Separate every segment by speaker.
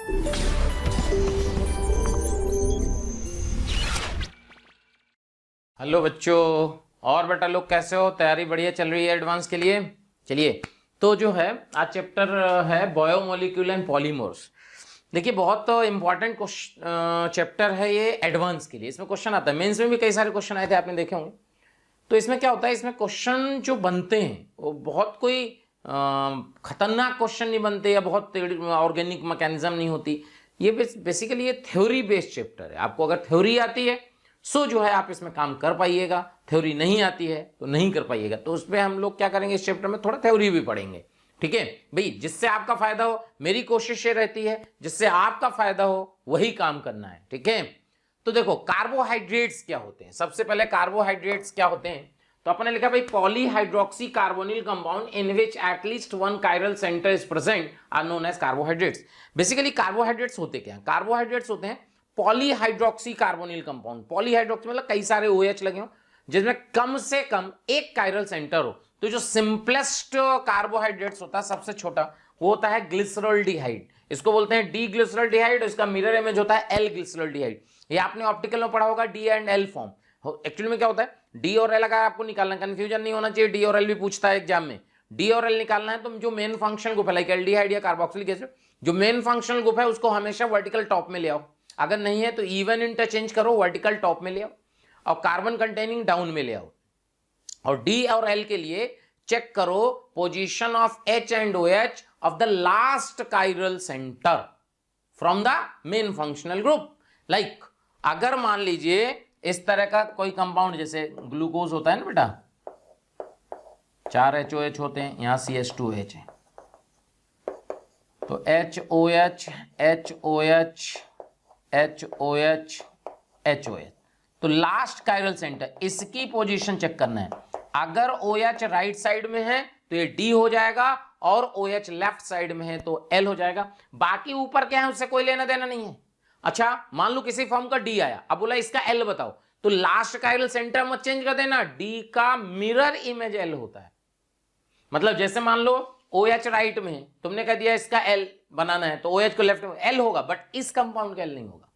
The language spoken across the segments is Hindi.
Speaker 1: हेलो बच्चों, और बेटा लोग कैसे हो? तैयारी बढ़िया चल रही है एडवांस के लिए? चलिए, तो जो है आज चैप्टर है बायोमोलिक्यूल एंड पॉलीमर्स। देखिए, बहुत इंपॉर्टेंट चैप्टर है ये एडवांस के लिए। इसमें क्वेश्चन आता है, मेंस में भी कई सारे क्वेश्चन आए थे, आपने देखे होंगे। तो इसमें क्या होता है, इसमें क्वेश्चन जो बनते हैं वो बहुत कोई खतरनाक क्वेश्चन नहीं बनते या बहुत ऑर्गेनिक मैकेनिज्म नहीं होती। ये बेसिकली ये थ्योरी बेस्ड चैप्टर है। आपको अगर थ्योरी आती है सो जो है आप इसमें काम कर पाइएगा, थ्योरी नहीं आती है तो नहीं कर पाइएगा। तो उस पर हम लोग क्या करेंगे, इस चैप्टर में थोड़ा थ्योरी भी पढ़ेंगे। ठीक है भाई, जिससे आपका फायदा हो। मेरी कोशिश ये रहती है जिससे आपका फायदा हो वही काम करना है। ठीक है, तो देखो कार्बोहाइड्रेट्स क्या होते हैं। सबसे पहले कार्बोहाइड्रेट्स क्या होते हैं, तो अपने लिखा भाई polyhydroxy carbonyl compound in which at least one chiral centre is present are known as carbohydrates. Basically carbohydrates होते क्या हैं? कार्बोहाइड्रेट्स होते हैं पॉलीहाइड्रोक्सी कार्बोनिल कंपाउंड। पॉलीहाइड्रोक्सी मतलब कई सारे OH लगे हो जिसमें कम से कम एक कायरल सेंटर हो। तो जो सिंपलेस्ट कार्बोहाइड्रेट्स होता है, सबसे छोटा, वो होता है ग्लिसरॉल्डिहाइड। इसको बोलते हैं डी ग्लिसरॉल्डिहाइड। इसका मिरर इमेज होता है एल ग्लिसरॉल्डिहाइड। ये आपने ऑप्टिकल में पढ़ा होगा, D and L form. Actually में क्या होता है, डी और एल अगर आपको निकालना, कंफ्यूजन नहीं होना चाहिए, डी और एल भी पूछता है एग्जाम में। डी और एल निकालना है तो जो मेन फंक्शनल ग्रुप है, लाइक एल्डिहाइड या कार्बोक्सिलिक एसिड, जो मेन फंक्शनल ग्रुप है उसको हमेशा वर्टिकल टॉप में ले आओ। अगर नहीं है तो इवन इंटरचेंज करो, वर्टिकल टॉप में ले आओ और कार्बन कंटेनिंग डाउन में ले आओ। और डी और एल के लिए चेक करो position of H and OH of the last chiral centre from the main functional group. Like अगर मान लीजिए इस तरह का कोई कंपाउंड, जैसे ग्लूकोज होता है ना बेटा, 4 HOH होते हैं, यहां CH2OH है, तो HOH HOH HOH HOH, तो लास्ट कायरल सेंटर, इसकी पोजीशन चेक करना है। अगर OH राइट साइड में है तो ये D हो जाएगा और OH लेफ्ट साइड में है तो L हो जाएगा। बाकी ऊपर क्या है उससे कोई लेना देना नहीं है। अच्छा, मान लो किसी फॉर्म का D आया, अब बोला इसका L बताओ, तो लास्ट कायरल सेंटर मत चेंज कर देना, D का मिरर इमेज L होता है। मतलब जैसे मान लो OH राइट में है, तुमने कह दिया इसका L बनाना है तो OH को लेफ्ट में L होगा, बट इस कंपाउंड का L नहीं होगा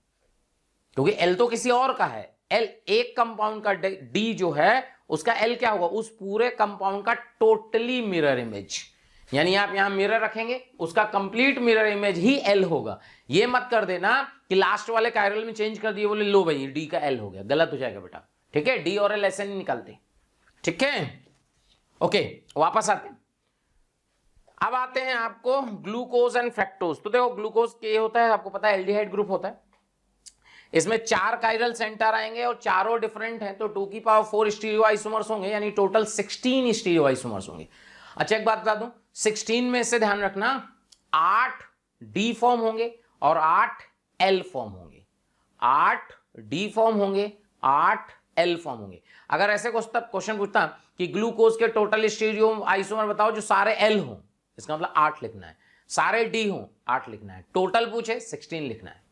Speaker 1: क्योंकि L तो किसी और का है। L एक कंपाउंड का D जो है उसका L क्या होगा, उस पूरे कंपाउंड का टोटली मिरर इमेज। यानी आप यहां मिरर रखेंगे, उसका कंप्लीट मिरर इमेज ही L होगा। ये मत कर देना कि लास्ट वाले कायरल में चेंज कर दिए, बोले लो भाई D का L हो गया, गलत हो जाएगा बेटा। ठीक है, D और L ऐसे नहीं निकालते। ठीक है, ओके, वापस आते हैं। अब आते हैं आपको ग्लूकोज एंड फ्रैक्टोज। तो देखो ग्लूकोज क्या होता है, आपको पता है एल्डिहाइड ग्रुप होता है। इसमें 4 कायरल सेंटर आएंगे और चारों डिफरेंट हैं, तो 2 की पावर 4 स्टीरियो आइसोमर्स होंगे, यानी टोटल 16 स्टीरियो आइसोमर्स होंगे। अच्छा, एक बात बता दूं, 16 में से ध्यान रखना 8 D फॉर्म होंगे और 8 L फॉर्म होंगे। 8 D फॉर्म होंगे, 8 L फॉर्म होंगे। अगर ऐसे क्वेश्चन पूछता कि ग्लूकोज के टोटल स्टीरियो आइसोमर बताओ जो सारे L हों, इसका मतलब 8 लिखना है। सारे D हों, 8 लिखना है। टोटल पूछे 16 लिखना है।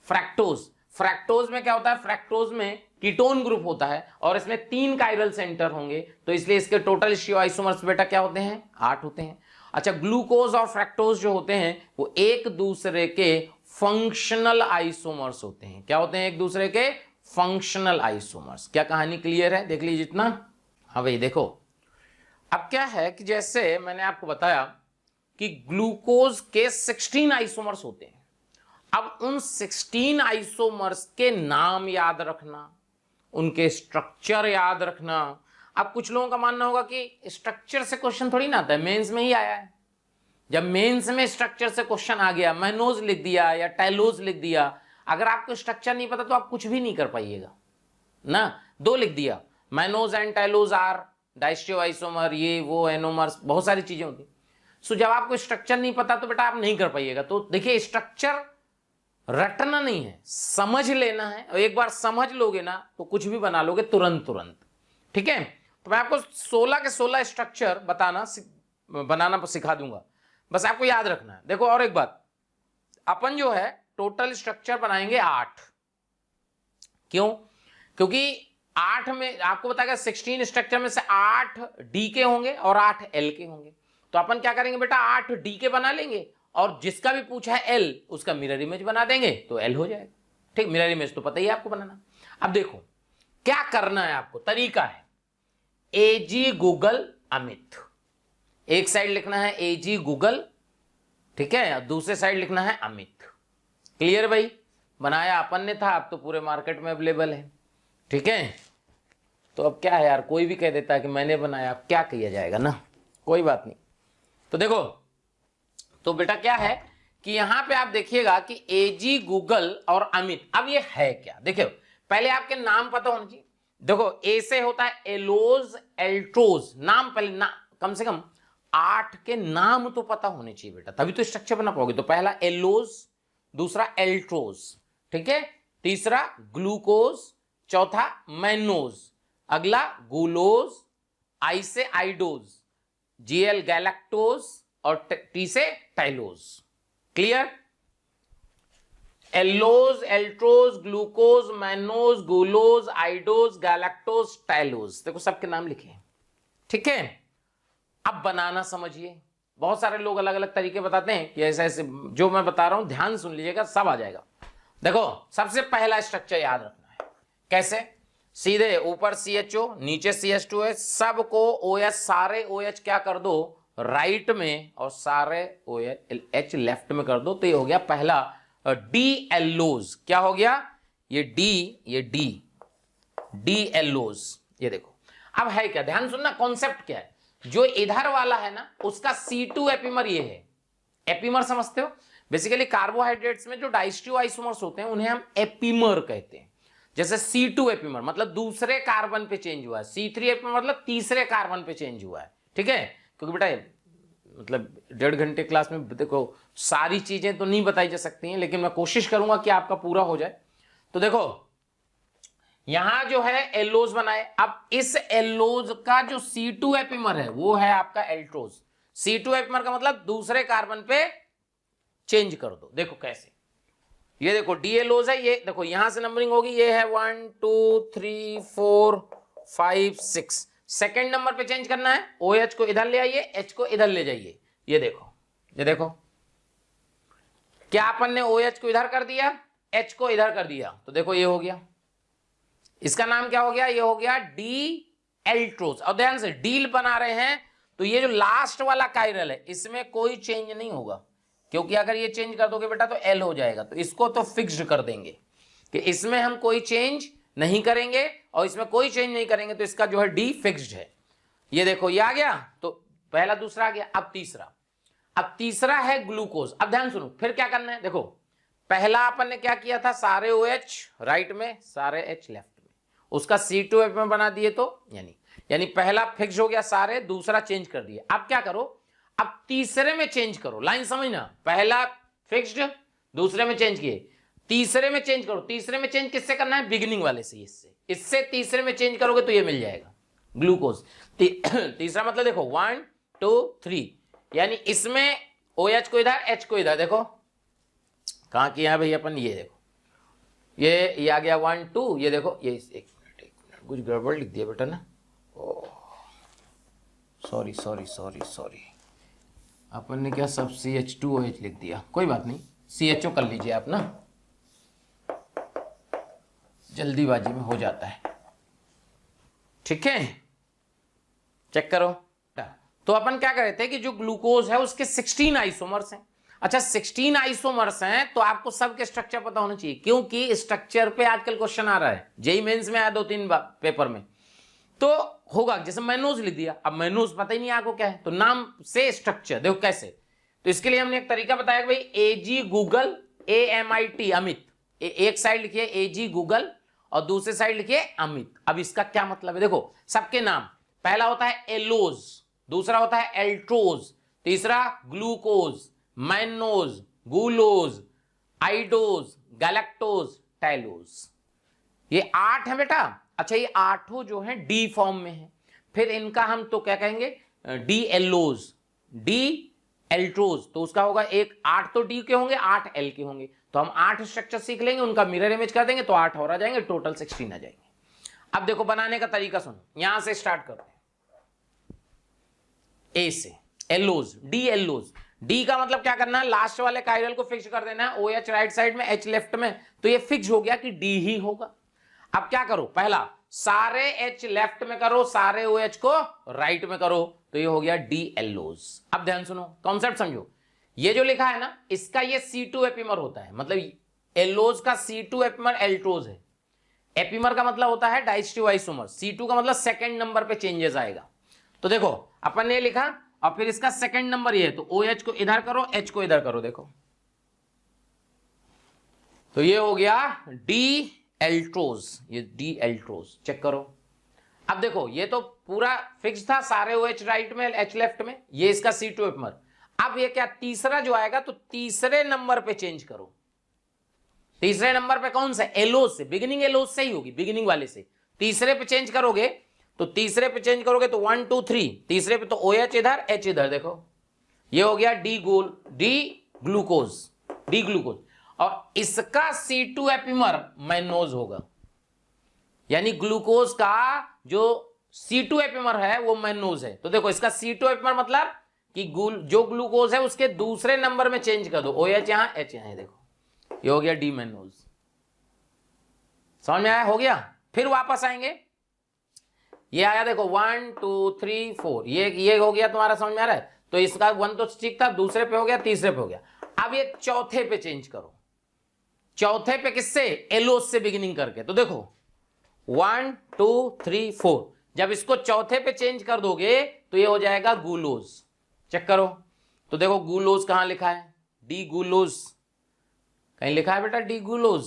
Speaker 1: फ्रैक्टोज, फ्रैक्टोज में क्या होता है, फ्रैक्टोज में कीटोन ग्रुप होता है और इसमें 3 कायरल सेंटर होंगे, तो इसलिए इसके टोटल स्टीरियोआइसोमर्स बेटा क्या होते हैं, 8 होते हैं। अच्छा, ग्लूकोज और फ्रैक्टोज जो होते हैं वो एक दूसरे के फंक्शनल आइसोमर्स होते हैं। क्या होते हैं, एक दूसरे के फंक्शनल आइसोमर्स। क्या कहानी क्लियर है, देख लीजिए जितना। हाँ भाई देखो, अब क्या है कि जैसे मैंने आपको बताया कि ग्लूकोज के 16 आइसोमर्स होते हैं। अब उन 16 आइसोमर्स के नाम याद रखना, उनके स्ट्रक्चर याद रखना। अब कुछ लोगों का मानना होगा कि स्ट्रक्चर से क्वेश्चन थोड़ी ना आता है, मेंस में ही आया है। जब मेंस में स्ट्रक्चर से क्वेश्चन आ गया, मैनोज लिख दिया या टैलोज लिख दिया, अगर आपको स्ट्रक्चर नहीं पता तो आप कुछ भी नहीं कर पाइएगा ना। 2 लिख दिया, मैनोज एंड टैलोज आर डाइस्टेरियोआइसोमर, ये वो एनोमर्स, बहुत सारी चीजें होती। सो जब आपको स्ट्रक्चर नहीं पता तो बेटा आप नहीं कर पाइएगा। तो देखिए, स्ट्रक्चर रटना नहीं है, समझ लेना है, और एक बार समझ लोगे ना तो कुछ भी बना लोगे तुरंत तुरंत। ठीक है, तो मैं आपको 16 के 16 स्ट्रक्चर बनाना सिखा दूंगा, बस आपको याद रखना है। देखो और एक बात, अपन जो है टोटल स्ट्रक्चर बनाएंगे 8। क्यों? क्योंकि 8 में आपको बताएगा 16 स्ट्रक्चर में से 8 D के होंगे और 8 L के होंगे। तो अपन क्या करेंगे बेटा, 8 D के बना लेंगे और जिसका भी पूछा है एल उसका मिरर इमेज बना देंगे तो एल हो जाएगा। ठीक, मिरर इमेज तो पता ही है आपको बनाना। अब देखो क्या करना है आपको, तरीका है एजी गूगल अमित, एक साइड लिखना है एजी गूगल, ठीक है, और दूसरे साइड लिखना है अमित। क्लियर भाई, बनाया अपन ने था, अब तो पूरे मार्केट में अवेलेबल है। ठीक है, तो अब क्या है यार, कोई भी कह देता है कि मैंने बनाया, अब क्या किया जाएगा ना, कोई बात नहीं। तो देखो, तो बेटा क्या है कि यहां पे आप देखिएगा कि एजी गूगल और अमित, अब ये है क्या, देखिए पहले आपके नाम पता होना चाहिए। देखो ए से होता है एलोज एल्ट्रोज, नाम पहले ना, कम से कम 8 के नाम तो पता होने चाहिए बेटा, तभी तो स्ट्रक्चर बना पाओगे। तो पहला एलोज, दूसरा एल्ट्रोज, ठीक है, तीसरा ग्लूकोज, चौथा मैनोज, अगला गुलोज, आई से आइडोज, जीएल गैलेक्टोज और टी से talose. Clear, allose, altrose, glucose, mannose, gulose, idose, galactose, talose, देखो सबके नाम लिखे हैं। ठीक है, अब बनाना समझिए। बहुत सारे लोग अलग अलग तरीके बताते हैं कि ऐसे ऐसे, जो मैं बता रहा हूं ध्यान सुन लीजिएगा, सब आ जाएगा। देखो सबसे पहला स्ट्रक्चर याद रखना है, कैसे, सीधे ऊपर CHO नीचे CH2H, सबको OH, सारे OH क्या कर दो राइट में और सारे OH लेफ्ट में कर दो, तो ये हो गया पहला डी एल्लोज। क्या हो गया, ये डी, ये डी एल्लोज। ये देखो अब है क्या, ध्यान सुनना, कॉन्सेप्ट क्या है, जो इधर वाला है ना उसका C2 एपिमर ये है, एपिमर समझते हो, बेसिकली कार्बोहाइड्रेट्स में जो डाइस्टियो आइसोमर्स होते हैं उन्हें हम एपिमर कहते हैं। जैसे C2 एपिमर मतलब दूसरे कार्बन पे चेंज हुआ है, C3 एपिमर मतलब तीसरे कार्बन पे चेंज हुआ है। ठीक है, क्योंकि बेटा मतलब 1.5 घंटे क्लास में देखो सारी चीजें तो नहीं बताई जा सकती हैं, लेकिन मैं कोशिश करूंगा कि आपका पूरा हो जाए। तो देखो यहां जो है एल्लोज बनाए, अब इस एल्लोज का जो C2 एपिमर है वो है आपका एल्ट्रोज। C2 एपिमर का मतलब दूसरे कार्बन पे चेंज कर दो। देखो कैसे, ये देखो डी एल्लोज है, ये देखो यहां से नंबरिंग होगी, ये है 1 2 3 4 5 6, सेकेंड नंबर पे चेंज करना है, OH को इधर ले आइए, H को इधर ले जाइए। ये देखो, ये देखो क्या अपन ने OH को इधर कर दिया, H को इधर कर दिया, तो देखो ये हो गया, इसका नाम क्या हो गया, ये हो गया डी एल्ट्रोज। और ध्यान से डील बना रहे हैं, तो ये जो लास्ट वाला कायरल है इसमें कोई चेंज नहीं होगा, क्योंकि अगर ये चेंज कर दोगे बेटा तो एल हो जाएगा, तो इसको तो फिक्स्ड कर देंगे कि इसमें हम कोई चेंज नहीं करेंगे, और इसमें कोई चेंज नहीं करेंगे, तो इसका जो है डी फिक्स्ड है। ये देखो ये आ गया, तो पहला दूसरा आ गया, अब तीसरा है ग्लूकोज। अब ध्यान सुनो, फिर क्या करना है, देखो पहला अपन ने क्या किया था, सारे OH राइट में, सारे H लेफ्ट में, उसका C2 में बना दिए, तो यानी पहला फिक्स हो गया सारे, दूसरा चेंज कर दिया। अब क्या करो, अब तीसरे में चेंज करो, लाइन समझना, पहला फिक्स्ड, दूसरे में चेंज किए, तीसरे में चेंज करो। तीसरे में चेंज किससे करना है, बिगिनिंग वाले से, इससे तीसरे में चेंज करोगे तो ये मिल जाएगा ग्लूकोज। तीसरा मतलब देखो 1 2 3, यानी इसमें OH को इधर, H को इधर, देखो कहां किया भाई अपन, ये देखो ये आ गया 1 2, ये देखो ये एक मिनट कुछ गड़बड़ लिख दिया बेटा ना, सॉरी अपन ने क्या सब CH2OH लिख दिया, कोई बात नहीं, CHO कर लीजिए आप ना, जल्दीबाजी में हो जाता है। ठीक है, चेक करो। तो अपन क्या कर रहे थे कि जो ग्लूकोज है उसके 16 आइसोमर्स हैं। अच्छा 16 आइसोमर्स हैं तो आपको सबके स्ट्रक्चर पता होना चाहिए, क्योंकि स्ट्रक्चर पे आजकल क्वेश्चन आ रहा है, जेई मेंस में आया 2-3 पेपर में, तो होगा जैसे मैनोज लिख दिया, अब मैनोज पता ही नहीं आपको क्या है, तो नाम से स्ट्रक्चर देखो कैसे। तो इसके लिए हमने एक तरीका बताया कि भाई एजी गूगल AMIT अमित, एक साइड लिखिए एजी गूगल और दूसरे साइड लिखिए अमित। अब इसका क्या मतलब है, देखो सबके नाम, पहला होता है एलोज, दूसरा होता है एल्ट्रोज, तीसरा glucose, mannose, gulose, idose, galactose, टाइलोज, ये 8 है बेटा। अच्छा ये 8 जो है डी फॉर्म में है, फिर इनका हम तो क्या कहेंगे, डी एल्लोज, डी एल्ट्रोज, तो उसका होगा एक 8 तो डी के होंगे, 8 एल के होंगे, तो हम 8 स्ट्रक्चर सीख लेंगे, उनका मिरर इमेज कर देंगे तो 8 और आ जाएंगे, टोटल 16 आ जाएंगे। अब देखो बनाने का तरीका सुनो, यहां से स्टार्ट करते हैं, ए से एल्लोज, डी एल्लोज। डी का मतलब क्या करना है, लास्ट वाले कायरल को फिक्स कर देना है, OH राइट साइड में, H लेफ्ट में, तो ये फिक्स हो गया कि डी ही होगा। अब क्या करो, पहला सारे H लेफ्ट में करो, सारे OH को राइट में करो, तो ये हो गया डी एल्लोज। अब ध्यान सुनो, कॉन्सेप्ट समझो, ये जो लिखा है ना, इसका ये C2 एपिमर होता है, मतलब एल्लोज का C2 एपिमर एल्ट्रोज है। एपिमर का मतलब होता है डाइस्टिव आइसोमर, C2 का मतलब सेकंड नंबर पे चेंजेस आएगा। तो देखो अपन ने लिखा और फिर इसका सेकंड नंबर ये है, तो OH को इधर करो, H को इधर करो, देखो तो ये हो गया डी एल्ट्रोज, ये डी एल्ट्रोज, चेक करो। अब देखो ये तो पूरा फिक्स था, सारे OH राइट में, H लेफ्ट में, ये इसका C2 एपिमर। अब ये क्या तीसरा जो आएगा, तो तीसरे नंबर पे चेंज करो। तीसरे नंबर पे कौन सा, एलोज से, बिगिनिंग एलोज से ही होगी, बिगिनिंग वाले से तीसरे पे चेंज करोगे, तो तीसरे पे चेंज करोगे तो 1 2 3, तीसरे पे तो OH इधर, H इधर, देखो ये हो गया डी ग्लूकोज, डी ग्लूकोज। और इसका C2 एपिमर मैनोज होगा, यानी ग्लूकोज का जो C2 एपिमर है वो मैनोज है। तो देखो इसका C2 एपिमर मतलब कि जो ग्लूकोज है उसके दूसरे नंबर में चेंज कर दो, OH यहां, H यहां, देखो ये हो गया डी मैनोज। समझ में आया, हो गया। फिर वापस आएंगे, ये आया देखो 1 2 3 4, ये हो गया तुम्हारा, समझ में आ रहा है। तो इसका 1 तो ठीक था, दूसरे पे हो गया, तीसरे पे हो गया। अब ये चौथे पे चेंज करो, चौथे पे किससे, एलोज से बिगिनिंग करके। तो देखो 1 2 3 4, जब इसको चौथे पे चेंज कर दोगे तो ये हो जाएगा गुलोज। चेक करो, तो देखो गुलोज कहां लिखा है, डी गुलोज, कहीं लिखा है बेटा डी गुलोज,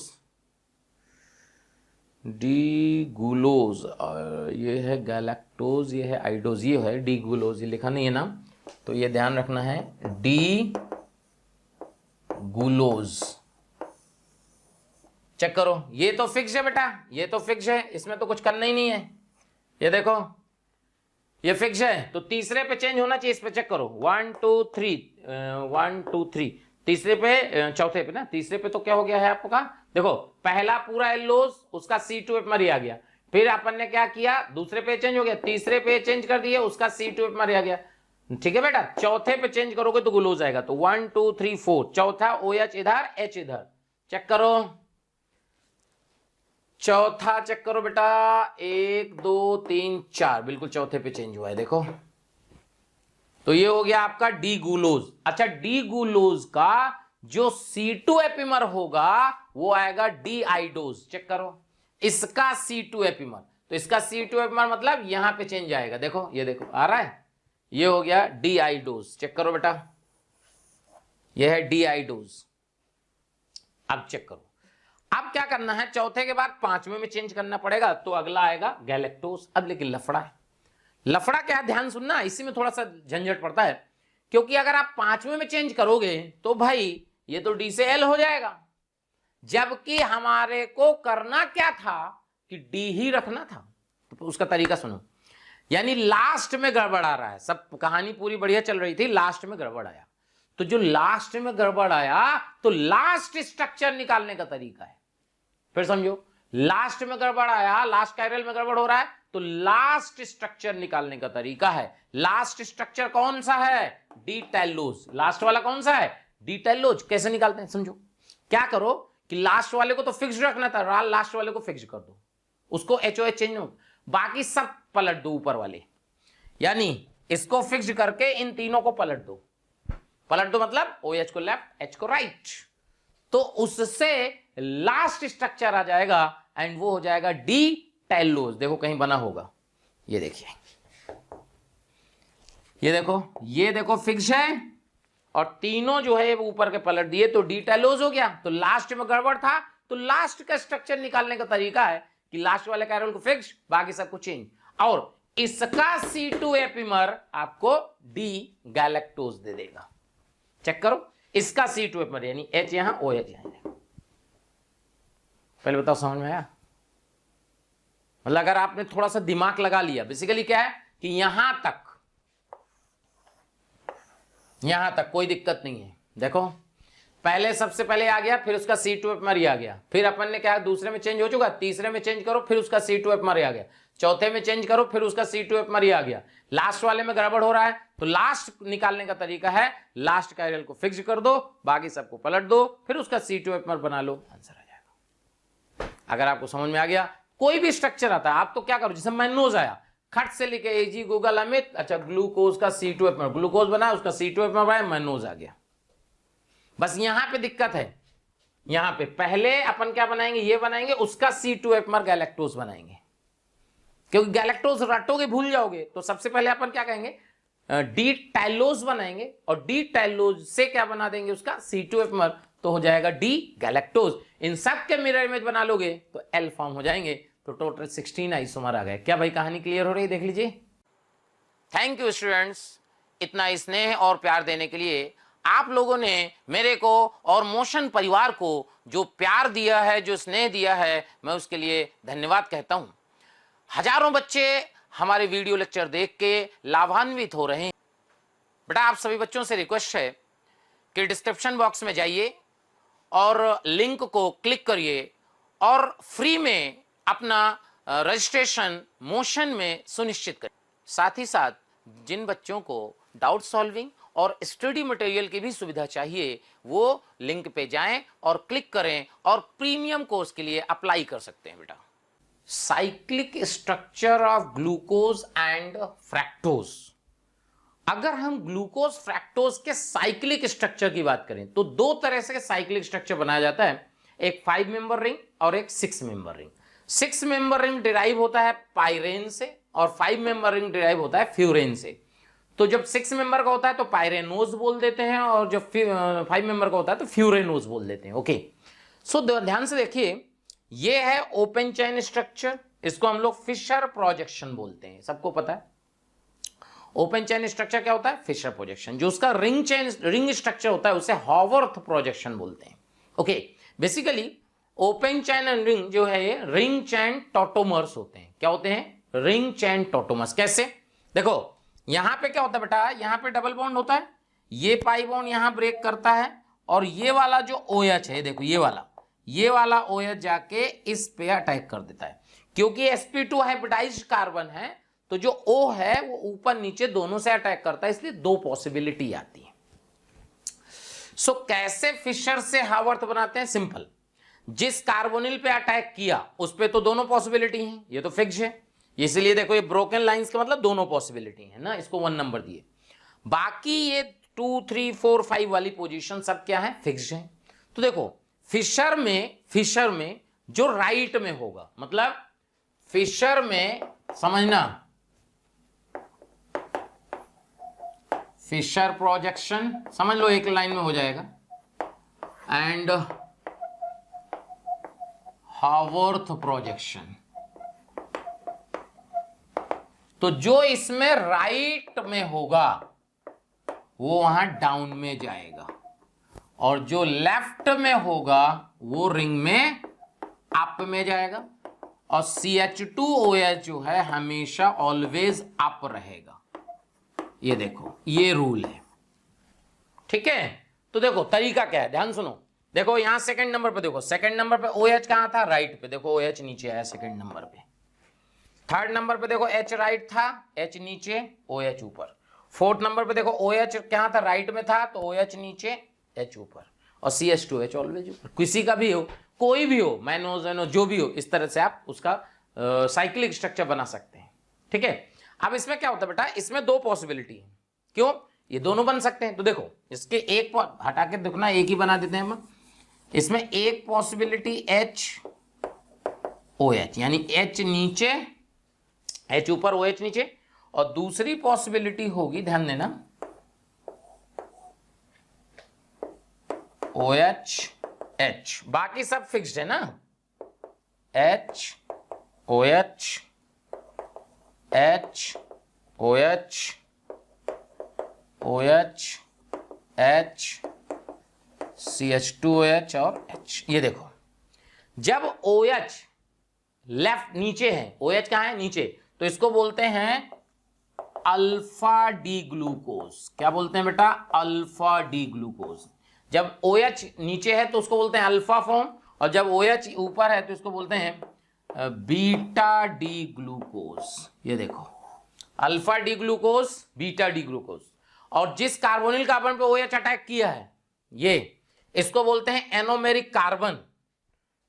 Speaker 1: डी गुलोज, ये है गैलेक्टोज, ये है आइडोज, ये है डी गुलोज, ये लिखा नहीं है नाम, तो ये ध्यान रखना है, डी गुलोज। चेक करो, ये तो फिक्स है बेटा, ये तो फिक्स है, इसमें तो कुछ करना ही नहीं है। ये देखो ये फिक्स है, तो तीसरे पे चेंज होना चाहिए, इस पे चेक करो 1 2 3, 1 2 3, तीसरे पे, चौथे पे ना, तीसरे पे तो क्या हो गया है आपका, देखो पहला पूरा एल्लोज, उसका C2 एपिमर ही आ गया। फिर अपन ने क्या किया, दूसरे पे चेंज हो गया, तीसरे पे चेंज कर दिया, उसका C2 एपिमर आ गया। ठीक है बेटा, चौथे पे चेंज करोगे तो गुलोज आएगा। तो 1 2 3 4, चौथा OH इधर, H इधर, चेक करो चौथा, चेक करो बेटा 1 2 3 4, बिल्कुल चौथे पे चेंज हुआ है, देखो तो ये हो गया आपका डी गुलोज। अच्छा, डी गुलोज का जो C2 एपिमर होगा वो आएगा डी आइडोज। चेक करो इसका C2 एपिमर, तो इसका C2 एपिमर मतलब यहां पे चेंज आएगा, देखो ये देखो आ रहा है, ये हो गया डी आइडोज। चेक करो बेटा, ये है डी आइडोज। अब चेक करो, अब क्या करना है, चौथे के बाद पांचवें में चेंज करना पड़ेगा, तो अगला आएगा गैलेक्टोज। अब लेकिन लफड़ा है, लफड़ा क्या है, ध्यान सुनना, इसी में थोड़ा सा झंझट पड़ता है, क्योंकि अगर आप पांचवें में चेंज करोगे तो भाई ये तो डी से एल हो जाएगा, जबकि हमारे को करना क्या था कि डी ही रखना था। तो उसका तरीका सुनो, यानी लास्ट में गड़बड़ आ रहा है, सब कहानी पूरी बढ़िया चल रही थी, लास्ट में गड़बड़ आया, तो जो लास्ट में गड़बड़ आया तो लास्ट स्ट्रक्चर निकालने का तरीका है। फिर समझो, लास्ट में गड़बड़ आया, लास्ट कायरल में गड़बड़ हो रहा है, तो लास्ट स्ट्रक्चर निकालने का तरीका है। लास्ट स्ट्रक्चर कौन सा है, डी टेलोज। लास्ट वाला कौन सा है, डी टेलोज। कैसे निकालते हैं समझो, क्या करो कि लास्ट वाले को तो फिक्स रखना था, लास्ट वाले को फिक्स कर दो, उसको HOH चेंज हो, बाकी सब पलट दो ऊपर वाले, यानी इसको फिक्स करके इन तीनों को पलट दो। पलट दो मतलब OH को लेफ्ट, H को राइट, तो उससे लास्ट स्ट्रक्चर आ जाएगा एंड वो हो जाएगा डी टेलोज। देखो कहीं बना होगा, ये देखिए, ये देखो फिक्स है, और तीनों जो है ऊपर के पलट दिए तो डी टेलोज हो गया। तो लास्ट में गड़बड़ था, तो लास्ट का स्ट्रक्चर निकालने का तरीका है कि लास्ट वाले कैरल को फिक्स, बाकी सबको चेंज, और इसका C2 एपिमर आपको डी गैलेक्टोज दे देगा। चेक करो, इसका C2 एपिमर यानी H यहां, OH यहां, पहले बताओ समझ में आया? मतलब अगर आपने थोड़ा सा दिमाग लगा लिया, बेसिकली क्या है कि यहां तक कोई दिक्कत नहीं है। देखो पहले सबसे पहले आ गया, फिर उसका C2H आ गया, फिर अपन ने क्या दूसरे में चेंज हो चुका, तीसरे में चेंज करो फिर उसका C2H आ गया, चौथे में चेंज करो फिर उसका C2H आ गया, लास्ट वाले में गड़बड़ हो रहा है तो लास्ट निकालने का तरीका है लास्ट कायरल को फिक्स कर दो, बाकी सबको पलट दो, फिर उसका C2H बना लो, आंसर आ जाएगा। अगर आपको समझ में आ गया, कोई भी स्ट्रक्चर आता है आप तो क्या करो, जैसे मैनोज आया खट से लिखे AG गूगल अमित, अच्छा ग्लूकोज का C2H, ग्लूकोज बना उसका C2H बनाया, मैनोज आ गया। बस यहां पे दिक्कत है, यहां पे पहले अपन क्या बनाएंगे, ये बनाएंगे उसका C2H गैलेक्टोज बनाएंगे, क्योंकि गैलेक्टोज रटोगे भूल जाओगे, तो सबसे पहले अपन क्या कहेंगे डी टाइलोज बनाएंगे, और डी टाइलोज से क्या बना देंगे उसका C2H, तो हो जाएगा डी गैलेक्टोज। इन सब के मिरर इमेज बना लोगे तो एल फॉर्म हो जाएंगे, तो टोटल 16 आइसोमर आ गए। क्या भाई कहानी क्लियर हो रही है, देख लीजिए। थैंक यू स्टूडेंट्स, इतना स्नेह और प्यार देने के लिए। आप लोगों ने मेरे को और मोशन परिवार को जो प्यार दिया है, जो स्नेह दिया है, मैं उसके लिए धन्यवाद कहता हूं। हजारों बच्चे हमारे वीडियो लेक्चर देख के लाभान्वित हो रहे हैं। बेटा आप सभी बच्चों से रिक्वेस्ट है कि डिस्क्रिप्शन बॉक्स में जाइए और लिंक को क्लिक करिए और फ्री में अपना रजिस्ट्रेशन मोशन में सुनिश्चित करिए। साथ ही साथ जिन बच्चों को डाउट सॉल्विंग और स्टडी मटेरियल की भी सुविधा चाहिए, वो लिंक पे जाएं और क्लिक करें और प्रीमियम कोर्स के लिए अप्लाई कर सकते हैं। बेटा cyclic structure of glucose and fructose, अगर हम ग्लूकोज फ्रैक्टोज के साइक्लिक स्ट्रक्चर की बात करें तो दो तरह से साइक्लिक स्ट्रक्चर बनाया जाता है, एक 5 मेंबर रिंग और एक 6 member ring. 6 member ring derive होता है पाइरेन से और 5 मेंबर रिंग डिराइव होता है फ्यूरेन से। तो जब 6 मेंबर का होता है तो पाइरेनोज बोल देते हैं, और जब 5 मेंबर का होता है तो फ्यूरेनोज बोल देते हैं। ओके, सो ध्यान से देखिए, ये है ओपन चेन स्ट्रक्चर, इसको हम लोग फिशर प्रोजेक्शन बोलते हैं, सबको पता है। ओपन चेन स्ट्रक्चर क्या होता है, फिशर प्रोजेक्शन। जो उसका रिंग स्ट्रक्चर होता है उसे हॉवर्थ प्रोजेक्शन बोलते हैं। Okay, basically open chain and ring जो है ये रिंग चेन टॉटोमर्स होते हैं। क्या होते हैं, रिंग चेन टॉटोमर्स। कैसे, देखो यहां पे क्या होता है बेटा, यहां पे डबल बॉन्ड होता है, ये पाई बॉन्ड यहां ब्रेक करता है, और ये वाला जो OH है, देखो ये वाला OH जाके इस पे अटैक कर देता है। क्योंकि sp2 हाइब्रिडाइज्ड कार्बन है तो जो O है वो ऊपर नीचे दोनों से अटैक करता है, इसलिए दो पॉसिबिलिटी आती है। सो कैसे फिशर से हावर्थ बनाते हैं, सिंपल, जिस कार्बोनिल पे अटैक किया उस पे तो दोनों पॉसिबिलिटी हैं, ये तो फिक्स है, इसलिए देखो ये ब्रोकन लाइंस का मतलब दोनों पॉसिबिलिटी है ना, इसको 1 नंबर दिए। बाकी ये 2, 3, 4, 5 वाली पोजीशन सब क्या है, फिक्स्ड है। तो देखो फिशर में जो राइट में होगा, मतलब फिशर में समझना, फिशर प्रोजेक्शन समझ लो एक लाइन में हो जाएगा, एंड हावर्थ प्रोजेक्शन। तो जो इसमें राइट में होगा वो वहां डाउन में जाएगा, और जो लेफ्ट में होगा वो रिंग में अप में जाएगा, और CH2OH जो है हमेशा ऑलवेज अप रहेगा। ये देखो ये रूल है, ठीक है। तो देखो तरीका क्या है, ध्यान सुनो। देखो यहां सेकंड नंबर पे देखो, सेकंड नंबर पे OH कहां था, राइट पे, देखो OH नीचे आया सेकंड नंबर पे। थर्ड नंबर पे देखो H राइट था, H नीचे, OH ऊपर। फोर्थ नंबर पे देखो OH क्या था, राइट में था, तो OH नीचे, H ऊपर, और CH2H ऑलवेज ऊपर। किसी का भी हो, कोई भी हो, मैनोज जो भी हो, इस तरह से आप उसका साइक्लिक स्ट्रक्चर बना सकते हैं, ठीक है। अब इसमें क्या होता है बेटा, इसमें दो पॉसिबिलिटी है, क्यों, ये दोनों बन सकते हैं। तो देखो इसके एक हटा के देखना, एक ही बना देते हैं हम। इसमें एक पॉसिबिलिटी HOH, यानी H नीचे, H ऊपर, OH नीचे, और दूसरी पॉसिबिलिटी होगी, ध्यान देना, OH H, बाकी सब फिक्स्ड है ना, H OH H OH OH H CH2OH और H। ये देखो जब OH लेफ्ट नीचे है, OH कहां है, नीचे, तो इसको बोलते हैं अल्फा डी ग्लूकोज। क्या बोलते हैं बेटा, अल्फा डी ग्लूकोज। जब OH नीचे है तो उसको बोलते हैं अल्फा फॉर्म, और जब OH ऊपर है तो इसको बोलते हैं बीटा डी ग्लूकोज। ये देखो, alpha D glucose, beta D glucose. और जिस कार्बोनिल कार्बन पे OH अटैक किया है, ये इसको बोलते हैं एनोमेरिक कार्बन।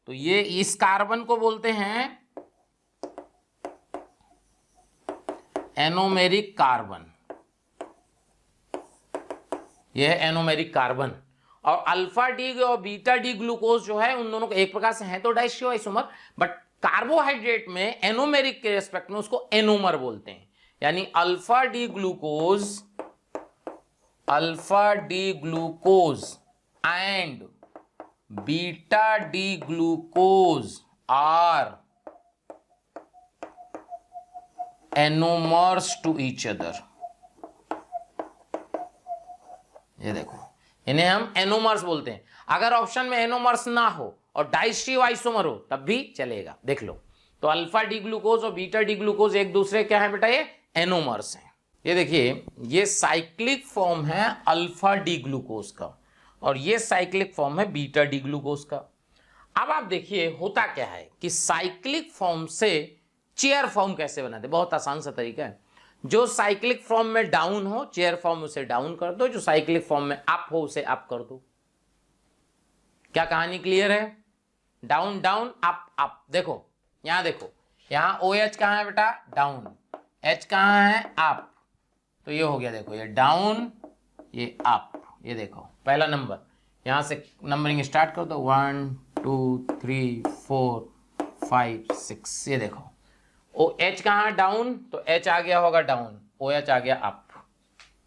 Speaker 1: तो ये इस कार्बन को बोलते हैं एनोमेरिक कार्बन, ये है एनोमेरिक कार्बन। और अल्फा डी और बीटा डी ग्लूकोज जो है, उन दोनों को एक प्रकार से है तो डाइस्टियो आइसोमर, बट कार्बोहाइड्रेट में एनोमेरिक के रेस्पेक्ट में उसको एनोमर बोलते हैं। यानी alpha D glucose and beta D glucose are anomers to each other. ये देखो, इन्हें हम एनोमर्स बोलते हैं। अगर ऑप्शन में एनोमर्स ना हो और डाइस्टियो आइसोमर हो तब भी चलेगा, देख लो। तो अल्फा डी ग्लूकोज और बीटा डी ग्लूकोज एक दूसरे क्या है बेटा, ये एनोमर्स हैं। ये देखिए, ये साइक्लिक फॉर्म है अल्फा डी ग्लूकोज का, और ये साइक्लिक फॉर्म है बीटा डी ग्लूकोज का। अब आप देखिए होता क्या है कि साइक्लिक फॉर्म से चेयर फॉर्म कैसे बनाते, बहुत आसान सा तरीका है। जो साइक्लिक फॉर्म में डाउन हो, चेयर फॉर्म उसे डाउन कर दो, जो साइक्लिक फॉर्म में अप हो उसे अप कर दो। क्या कहानी क्लियर है? Down down up up. देखो यहां, देखो यहां OH कहां है बेटा, डाउन, H कहां है, अप। तो ये हो गया, देखो ये डाउन, ये अप। ये देखो पहला नंबर, यहां से नंबरिंग स्टार्ट कर दो, 1 2 3 4 5 6। ये देखो OH कहां डाउन, तो H आ गया होगा डाउन, OH आ गया अप।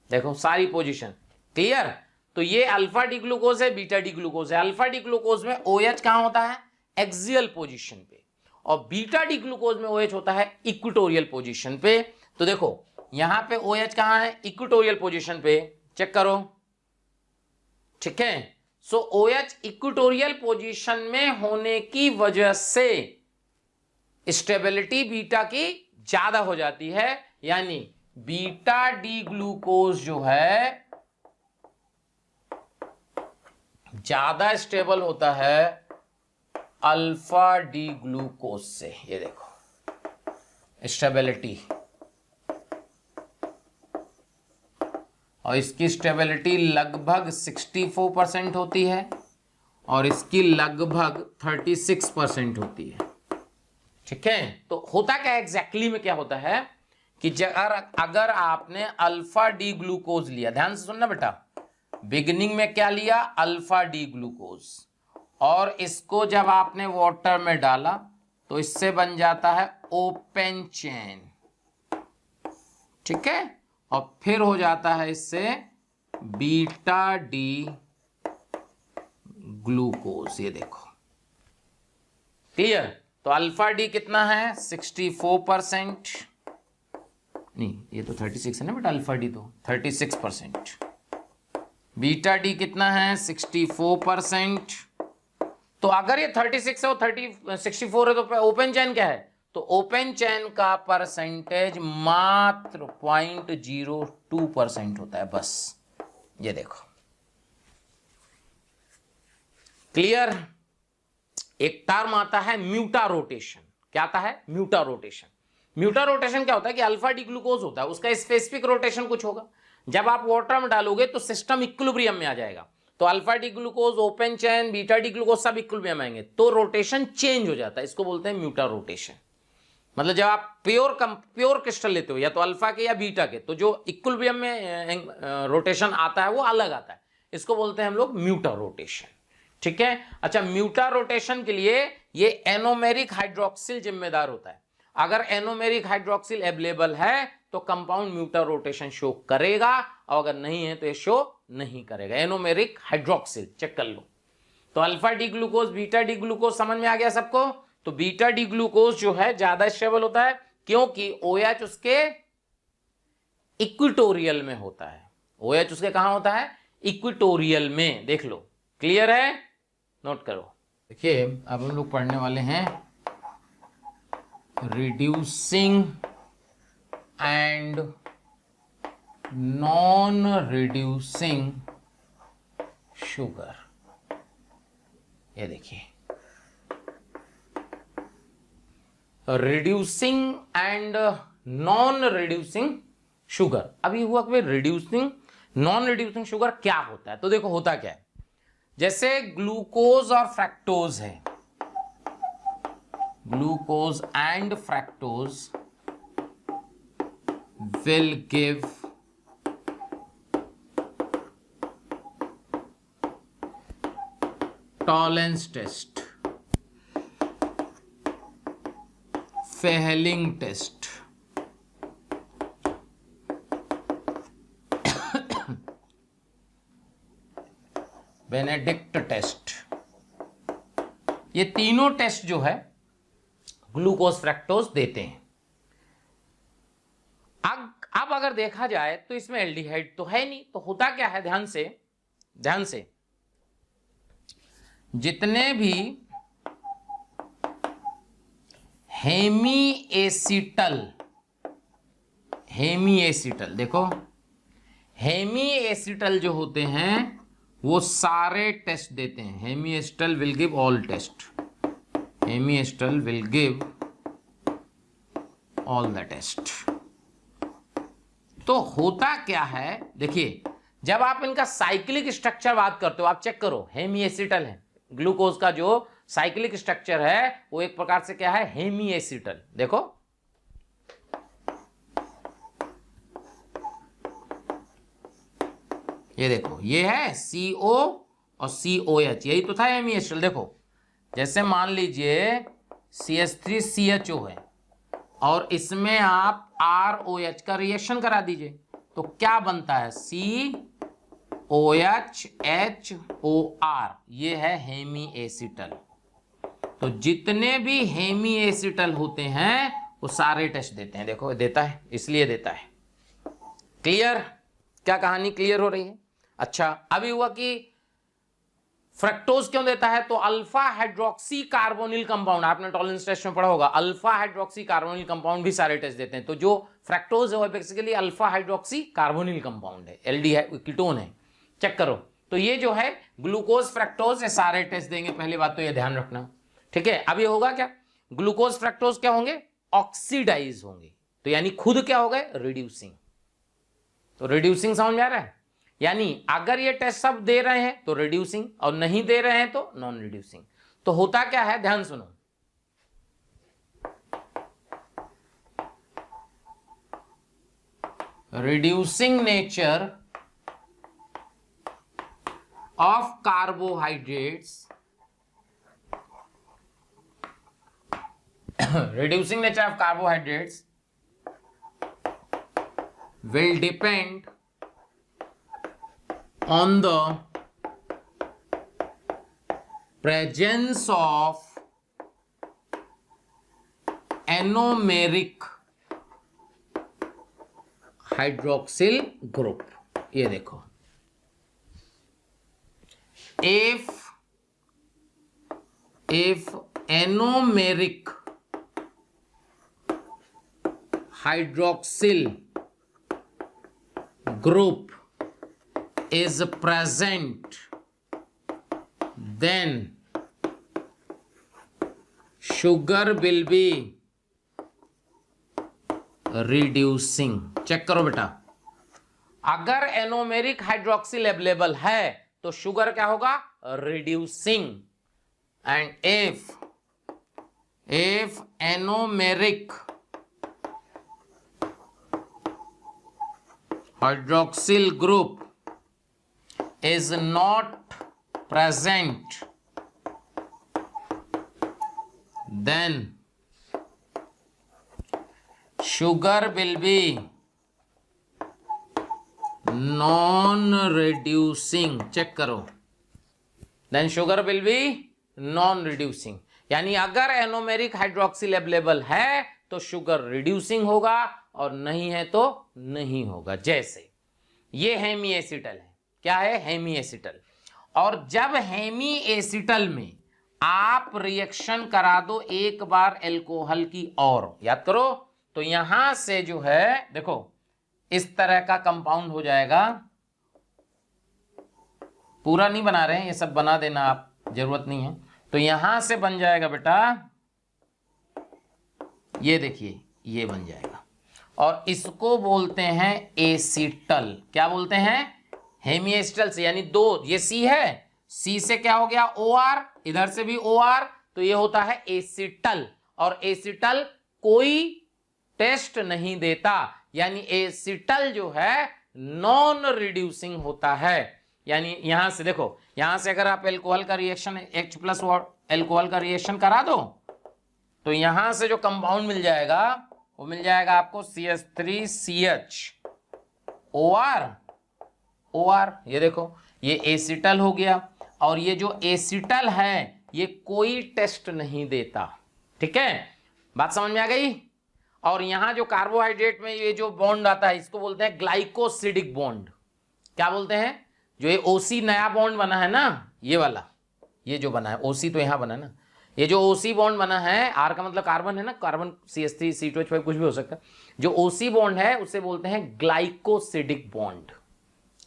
Speaker 1: देखो सारी पोजीशन क्लियर। तो ये अल्फा डी ग्लूकोज है, बीटा डी ग्लूकोज है। अल्फा डी ग्लूकोज में OH कहां होता है, एक्सियल पोजीशन पे, और बीटा डी ग्लूकोज में OH होता है इक्वेटोरियल पोजीशन पे। तो देखो यहां पे OH कहां है, इक्वेटोरियल पोजीशन पे, चेक करो, ठीक है। सो OH इक्वेटोरियल पोजीशन में होने की वजह से स्टेबिलिटी बीटा की ज्यादा हो जाती है, यानी बीटा डी ग्लूकोज जो है ज्यादा स्टेबल होता है अल्फा डी ग्लूकोज से। ये देखो स्टेबिलिटी, और इसकी स्टेबिलिटी लगभग 64% होती है और इसकी लगभग 36% होती है, ठीक है। तो होता क्या एग्जैक्टली में क्या होता है कि अगर आपने अल्फा डी ग्लूकोज लिया, ध्यान से सुनना बेटा, बिगिनिंग में क्या लिया, अल्फा डी ग्लूकोज, और इसको जब आपने वाटर में डाला तो इससे बन जाता है ओपन चेन, ठीक है, और फिर हो जाता है इससे बीटा डी ग्लूकोज। ये देखो क्लियर। तो अल्फा डी कितना है, 64%, नहीं ये तो 36 है ना बेटा, अल्फा डी तो 36%। बीटा डी कितना है, 64%। तो अगर ये 36 है और 64 है तो ओपन चेन क्या है, तो ओपन चेन का परसेंटेज मात्र 0.02% होता है बस। ये देखो क्लियर। एक टर्म आता है म्यूटा रोटेशन। क्या आता है, म्यूटा रोटेशन। म्यूटा रोटेशन क्या होता है कि अल्फा डी ग्लूकोज होता है, उसका स्पेसिफिक रोटेशन कुछ होगा। जब आप वाटर में डालोगे तो सिस्टम इक्विलिब्रियम में आ जाएगा, तो alpha D glucose, open chain, beta D glucose सब इक्विलिब्रियम में आएंगे, तो रोटेशन चेंज हो जाता है। इसको बोलते हैं म्यूटा रोटेशन। मतलब जब आप प्योर क्रिस्टल लेते हो, या तो अल्फा के या बीटा के, तो जो इक्विलिब्रियम में रोटेशन आता है वो अलग आता है, इसको बोलते हैं हम लोग म्यूटा रोटेशन, ठीक है। अच्छा, म्यूटा रोटेशन के लिए ये एनोमेरिक हाइड्रोक्सिल जिम्मेदार होता है। अगर एनोमेरिक हाइड्रोक्सिल अवेलेबल है तो कंपाउंड म्यूटा रोटेशन शो करेगा, और अगर नहीं है तो ये शो नहीं करेगा। एनोमेरिक हाइड्रोक्सिल चेक कर लो। तो alpha D glucose, beta D glucose समझ में आ गया सबको। तो बीटा डी ग्लूकोज जो है ज्यादा स्टेबल होता है, क्योंकि OH उसके इक्वेटोरियल में होता है। OH उसके कहां होता है, इक्वेटोरियल में। देख लो क्लियर है, नोट करो। देखिए अब हम लोग पढ़ने वाले हैं reducing and non reducing sugar. ये देखिए, reducing and non reducing sugar. अभी हुआ कि रिड्यूसिंग नॉन रिड्यूसिंग शुगर क्या होता है, तो देखो होता क्या है। जैसे ग्लूकोज और फ्रैक्टोज है, glucose and fructose will give tolerance test, Fehling test, Benedict test. ये तीनों टेस्ट जो है ग्लूकोज फ्रैक्टोज देते हैं। अब अगर देखा जाए तो इसमें एल्डिहाइड तो है नहीं, तो होता क्या है, ध्यान से जितने भी हेमी एसिटल, देखो हेमी एसिटल जो होते हैं वो सारे टेस्ट देते हैं। Hemiacetal will give all test, hemiacetal will give all the test. तो होता क्या है, देखिए जब आप इनका साइक्लिक स्ट्रक्चर बात करते हो, आप चेक करो, हेमी एसिटल है, ग्लूकोज का जो साइक्लिक स्ट्रक्चर है वो एक प्रकार से क्या है, हेमी एसिटल। देखो ये देखो, ये है CO और COH, यही तो था हेमी एसिटल। देखो जैसे मान लीजिए CH3CHO है और इसमें आप ROH का रिएक्शन करा दीजिए, तो क्या बनता है, COHHOR, ये है हेमी एसिटल। तो जितने भी हेमी एसिटल होते हैं वो सारे टेस्ट देते हैं। देखो देता है, इसलिए देता है। क्लियर, क्या कहानी क्लियर हो रही है? अच्छा, अभी हुआ कि फ्रक्टोज क्यों देता है, तो अल्फा हाइड्रोक्सी कार्बोनिल कंपाउंड, आपने टॉलरेंस टेस्ट में पढ़ा होगा, अल्फा हाइड्रोक्सी कार्बोनिल कंपाउंड भी सारे टेस्ट देते हैं। तो जो फ्रक्टोज है वो basically alpha hydroxy carbonyl compound है, एल्डिहाइड कीटोन है। चेक करो, तो ये जो है ग्लूकोज फ्रक्टोज, ये सारे टेस्ट देंगे, पहली बात तो ये ध्यान रखना, ठीक है। अभी होगा क्या, ग्लूकोज फ्रक्टोज क्या होंगे, ऑक्सीडाइज होंगे, तो यानी खुद क्या हो गए, रिड्यूसिंग। तो रिड्यूसिंग समझ में आ रहा है, यानी अगर ये टेस्ट सब दे रहे हैं तो रिड्यूसिंग, और नहीं दे रहे हैं तो नॉन रिड्यूसिंग। तो होता क्या है, ध्यान सुनो, reducing nature of carbohydrates, reducing nature of carbohydrates will depend on the presence of anomeric hydroxyl group। ये देखो, if anomeric hydroxyl group is present, then sugar will be reducing। Check करो बेटा, अगर एनोमेरिक हाइड्रोक्सिल अवेलेबल है तो शुगर क्या होगा, reducing. And if anomeric hydroxyl group is not present, then sugar will be non-reducing। Check करो, then sugar will be non-reducing, यानी अगर एनोमेरिक हाइड्रोक्सिल अवेलेबल है तो शुगर रिड्यूसिंग होगा और नहीं है तो नहीं होगा। जैसे ये हेमी एसिटल है, क्या है, हेमी एसिटल, और जब हेमी एसिटल में आप रिएक्शन करा दो एक बार एल्कोहल की, और याद करो, तो यहां से जो है देखो इस तरह का कंपाउंड हो जाएगा पूरा नहीं बना रहे हैं, ये सब बना देना आप, जरूरत नहीं है। तो यहां से बन जाएगा बेटा, ये देखिए ये बन जाएगा, और इसको बोलते हैं एसीटल। क्या बोलते हैं? हेमिएसिटल से, यानी दो, ये सी है, सी से क्या हो गया OR, इधर से भी OR, तो ये होता है एसीटल। और एसीटल कोई टेस्ट नहीं देता, यानी एसीटल जो है नॉन रिड्यूसिंग होता है। यानी यहां से देखो, यहां से अगर आप एल्कोहल का रिएक्शन H+ एल्कोहल का रिएक्शन करा दो, तो यहां से जो कंपाउंड मिल जाएगा वो मिल जाएगा आपको CH3CH OR, ये देखो ये एसिटल हो गया। और ये जो एसिटल है ये कोई टेस्ट नहीं देता, ठीक है, बात समझ में आ गई। और यहां जो कार्बोहाइड्रेट में ये जो बॉन्ड आता है इसको बोलते हैं ग्लाइकोसिडिक बॉन्ड। क्या बोलते हैं? जो ये OC नया बॉन्ड बना है ना, ये वाला, ये जो बना है OC, तो यहां बना है ना, ये जो OC बॉन्ड बना है, R का मतलब कार्बन है ना, कार्बन CH3 C2H5 कुछ भी हो सकता है, जो OC बॉन्ड है उसे बोलते हैं ग्लाइकोसिडिक बॉन्ड।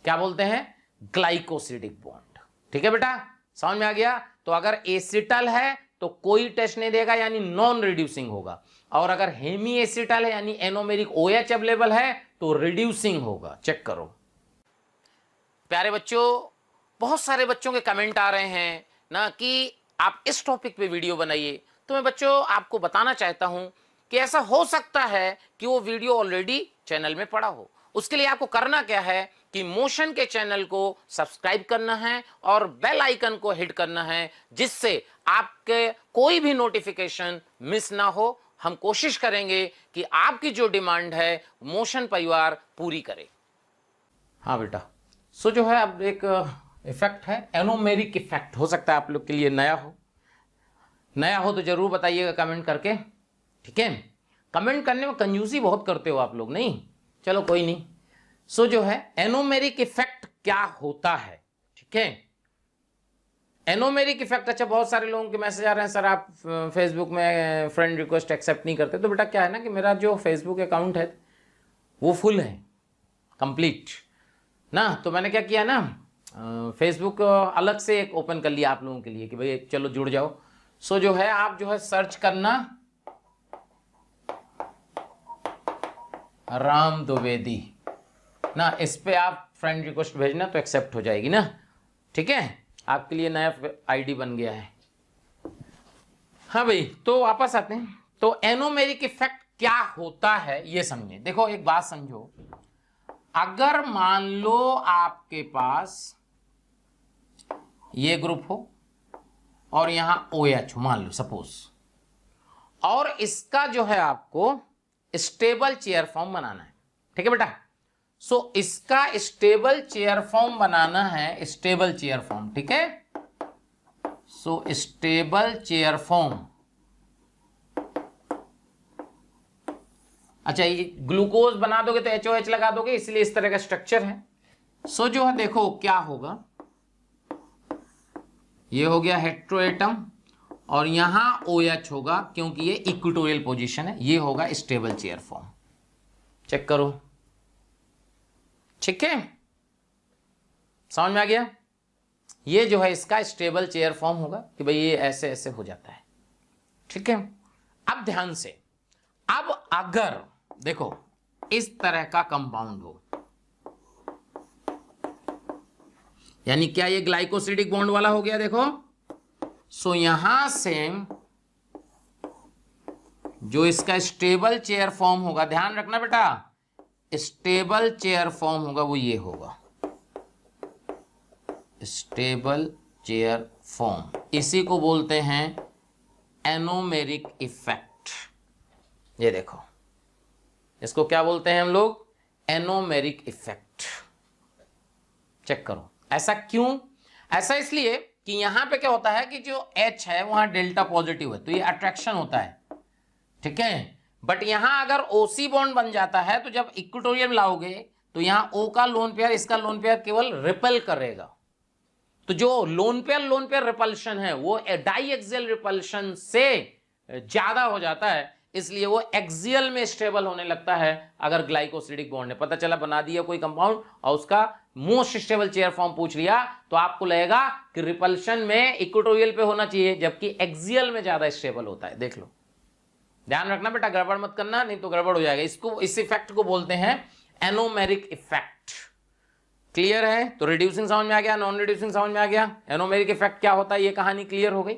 Speaker 1: क्या बोलते हैं? Glycosidic bond. ठीक है बेटा, समझ में आ गया। तो अगर एसिटल है तो कोई टेस्ट नहीं देगा, यानी नॉन रिड्यूसिंग होगा, और अगर हेमी एसिटल है यानी एनोमेरिक OH अवेलेबल है तो रिड्यूसिंग होगा। चेक करो प्यारे बच्चों, बहुत सारे बच्चों के कमेंट आ रहे हैं ना कि आप इस टॉपिक पे वीडियो बनाइए। तो मैं बच्चों आपको बताना चाहता हूं कि ऐसा हो सकता है कि वो वीडियो ऑलरेडी चैनल में पड़ा हो। उसके लिए आपको करना क्या है कि मोशन के चैनल को सब्सक्राइब करना है और बेल आइकन को हिट करना है, जिससे आपके कोई भी नोटिफिकेशन मिस ना हो। हम कोशिश करेंगे कि आपकी जो डिमांड है मोशन परिवार पूरी करे। हाँ बेटा, सो जो है अब एक इफेक्ट है एनोमेरिक इफेक्ट, हो सकता है आप लोग के लिए नया हो तो जरूर बताइएगा कमेंट करके, ठीक है। कमेंट करने में कंजूसी बहुत करते हो आप लोग, नहीं, चलो कोई नहीं। सो जो है एनोमेरिक इफेक्ट क्या होता है, ठीक है। एनोमेरिक इफेक्ट, अच्छा बहुत सारे लोगों के मैसेज आ रहे हैं सर आप फेसबुक में फ्रेंड रिक्वेस्ट एक्सेप्ट नहीं करते। तो बेटा क्या है ना कि मेरा जो फेसबुक अकाउंट है वो फुल है, कंप्लीट ना। तो मैंने क्या किया ना, फेसबुक अलग से एक ओपन कर लिया आप लोगों के लिए कि भाई चलो जुड़ जाओ। सो जो है आप जो है सर्च करना राम द्विवेदी ना, इस पे आप फ्रेंड रिक्वेस्ट भेजना तो एक्सेप्ट हो जाएगी ना, ठीक है। आपके लिए नया आईडी बन गया है। हाँ भाई, तो वापस आते हैं। तो एनोमेरिक इफेक्ट क्या होता है ये समझे। देखो एक बात समझो, अगर मान लो आपके पास ये ग्रुप हो और यहां OH हो, मान लो सपोज, और इसका जो है आपको स्टेबल चेयर फॉर्म बनाना है, ठीक है बेटा। सो इसका स्टेबल चेयर फॉर्म बनाना है, स्टेबल चेयर फॉर्म, ठीक है। सो स्टेबल चेयर फॉर्म, अच्छा ये ग्लूकोज बना दोगे तो HOH लगा दोगे, इसलिए इस तरह का स्ट्रक्चर है। सो जो है देखो क्या होगा, ये हो गया हेट्रोएटम और यहां OH होगा क्योंकि ये इक्वेटोरियल पोजीशन है, ये होगा स्टेबल चेयर फॉर्म। चेक करो, ठीक है, समझ में आ गया। ये जो है इसका स्टेबल चेयर फॉर्म होगा कि भाई ये ऐसे ऐसे हो जाता है, ठीक है। अब ध्यान से, अब अगर देखो इस तरह का कंपाउंड हो, यानी क्या ये ग्लाइकोसिडिक बॉन्ड वाला हो गया, देखो। सो यहां से जो इसका स्टेबल चेयर फॉर्म होगा, ध्यान रखना बेटा, स्टेबल चेयर फॉर्म होगा वो ये होगा, स्टेबल चेयर फॉर्म। इसी को बोलते हैं एनोमेरिक इफेक्ट। ये देखो इसको क्या बोलते हैं हम लोग, एनोमेरिक इफेक्ट। चेक करो, ऐसा क्यों? ऐसा इसलिए कि यहां पे क्या होता है कि जो H है वहां डेल्टा पॉजिटिव है तो ये अट्रैक्शन होता है, ठीक है। बट यहां अगर OC बॉन्ड बन जाता है तो जब इक्वेटोरियल लाओगे तो यहां O का लोन पेयर इसका लोन पेयर केवल रिपेल करेगा। तो जो लोन पेयर रिपल्शन है वो डाई एक्सियल रिपल्शन से ज्यादा हो जाता है, इसलिए वो एक्सियल में स्टेबल होने लगता है। अगर ग्लाइकोसिडिक बॉन्ड है, पता चला बना दिया कोई कंपाउंड और उसका मोस्ट स्टेबल चेयर फॉर्म पूछ लिया तो आपको लगेगा कि रिपल्शन में इक्वेटोरियल पे होना चाहिए, जबकि एक्सियल में ज्यादा स्टेबल होता है। देख लो, ध्यान रखना बेटा, गड़बड़ मत करना, नहीं तो गड़बड़ हो जाएगा। इसको, इस इफेक्ट को बोलते हैं एनोमेरिक इफेक्ट। क्लियर है? तो रिड्यूसिंग समझ में आ गया, नॉन रिड्यूसिंग समझ में आ गया, एनोमेरिक इफेक्ट क्या होता है, ये कहानी क्लियर हो गई।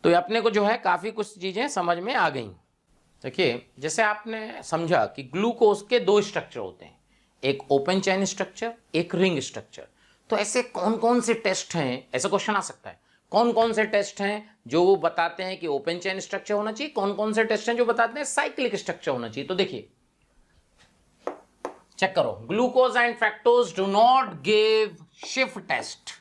Speaker 1: तो अपने को जो है काफी कुछ चीजें समझ में आ गई। देखिए, जैसे आपने समझा कि ग्लूकोज के दो स्ट्रक्चर होते हैं, एक ओपन चेन स्ट्रक्चर, एक रिंग स्ट्रक्चर। तो ऐसे कौन कौन से टेस्ट हैं, ऐसा क्वेश्चन आ सकता है, कौन कौन से टेस्ट हैं जो वो बताते हैं कि ओपन चेन स्ट्रक्चर होना चाहिए, कौन कौन से टेस्ट हैं जो बताते हैं साइक्लिक स्ट्रक्चर होना चाहिए। तो देखिए, चेक करो, glucose and fructose do not give शिफ्ट टेस्ट।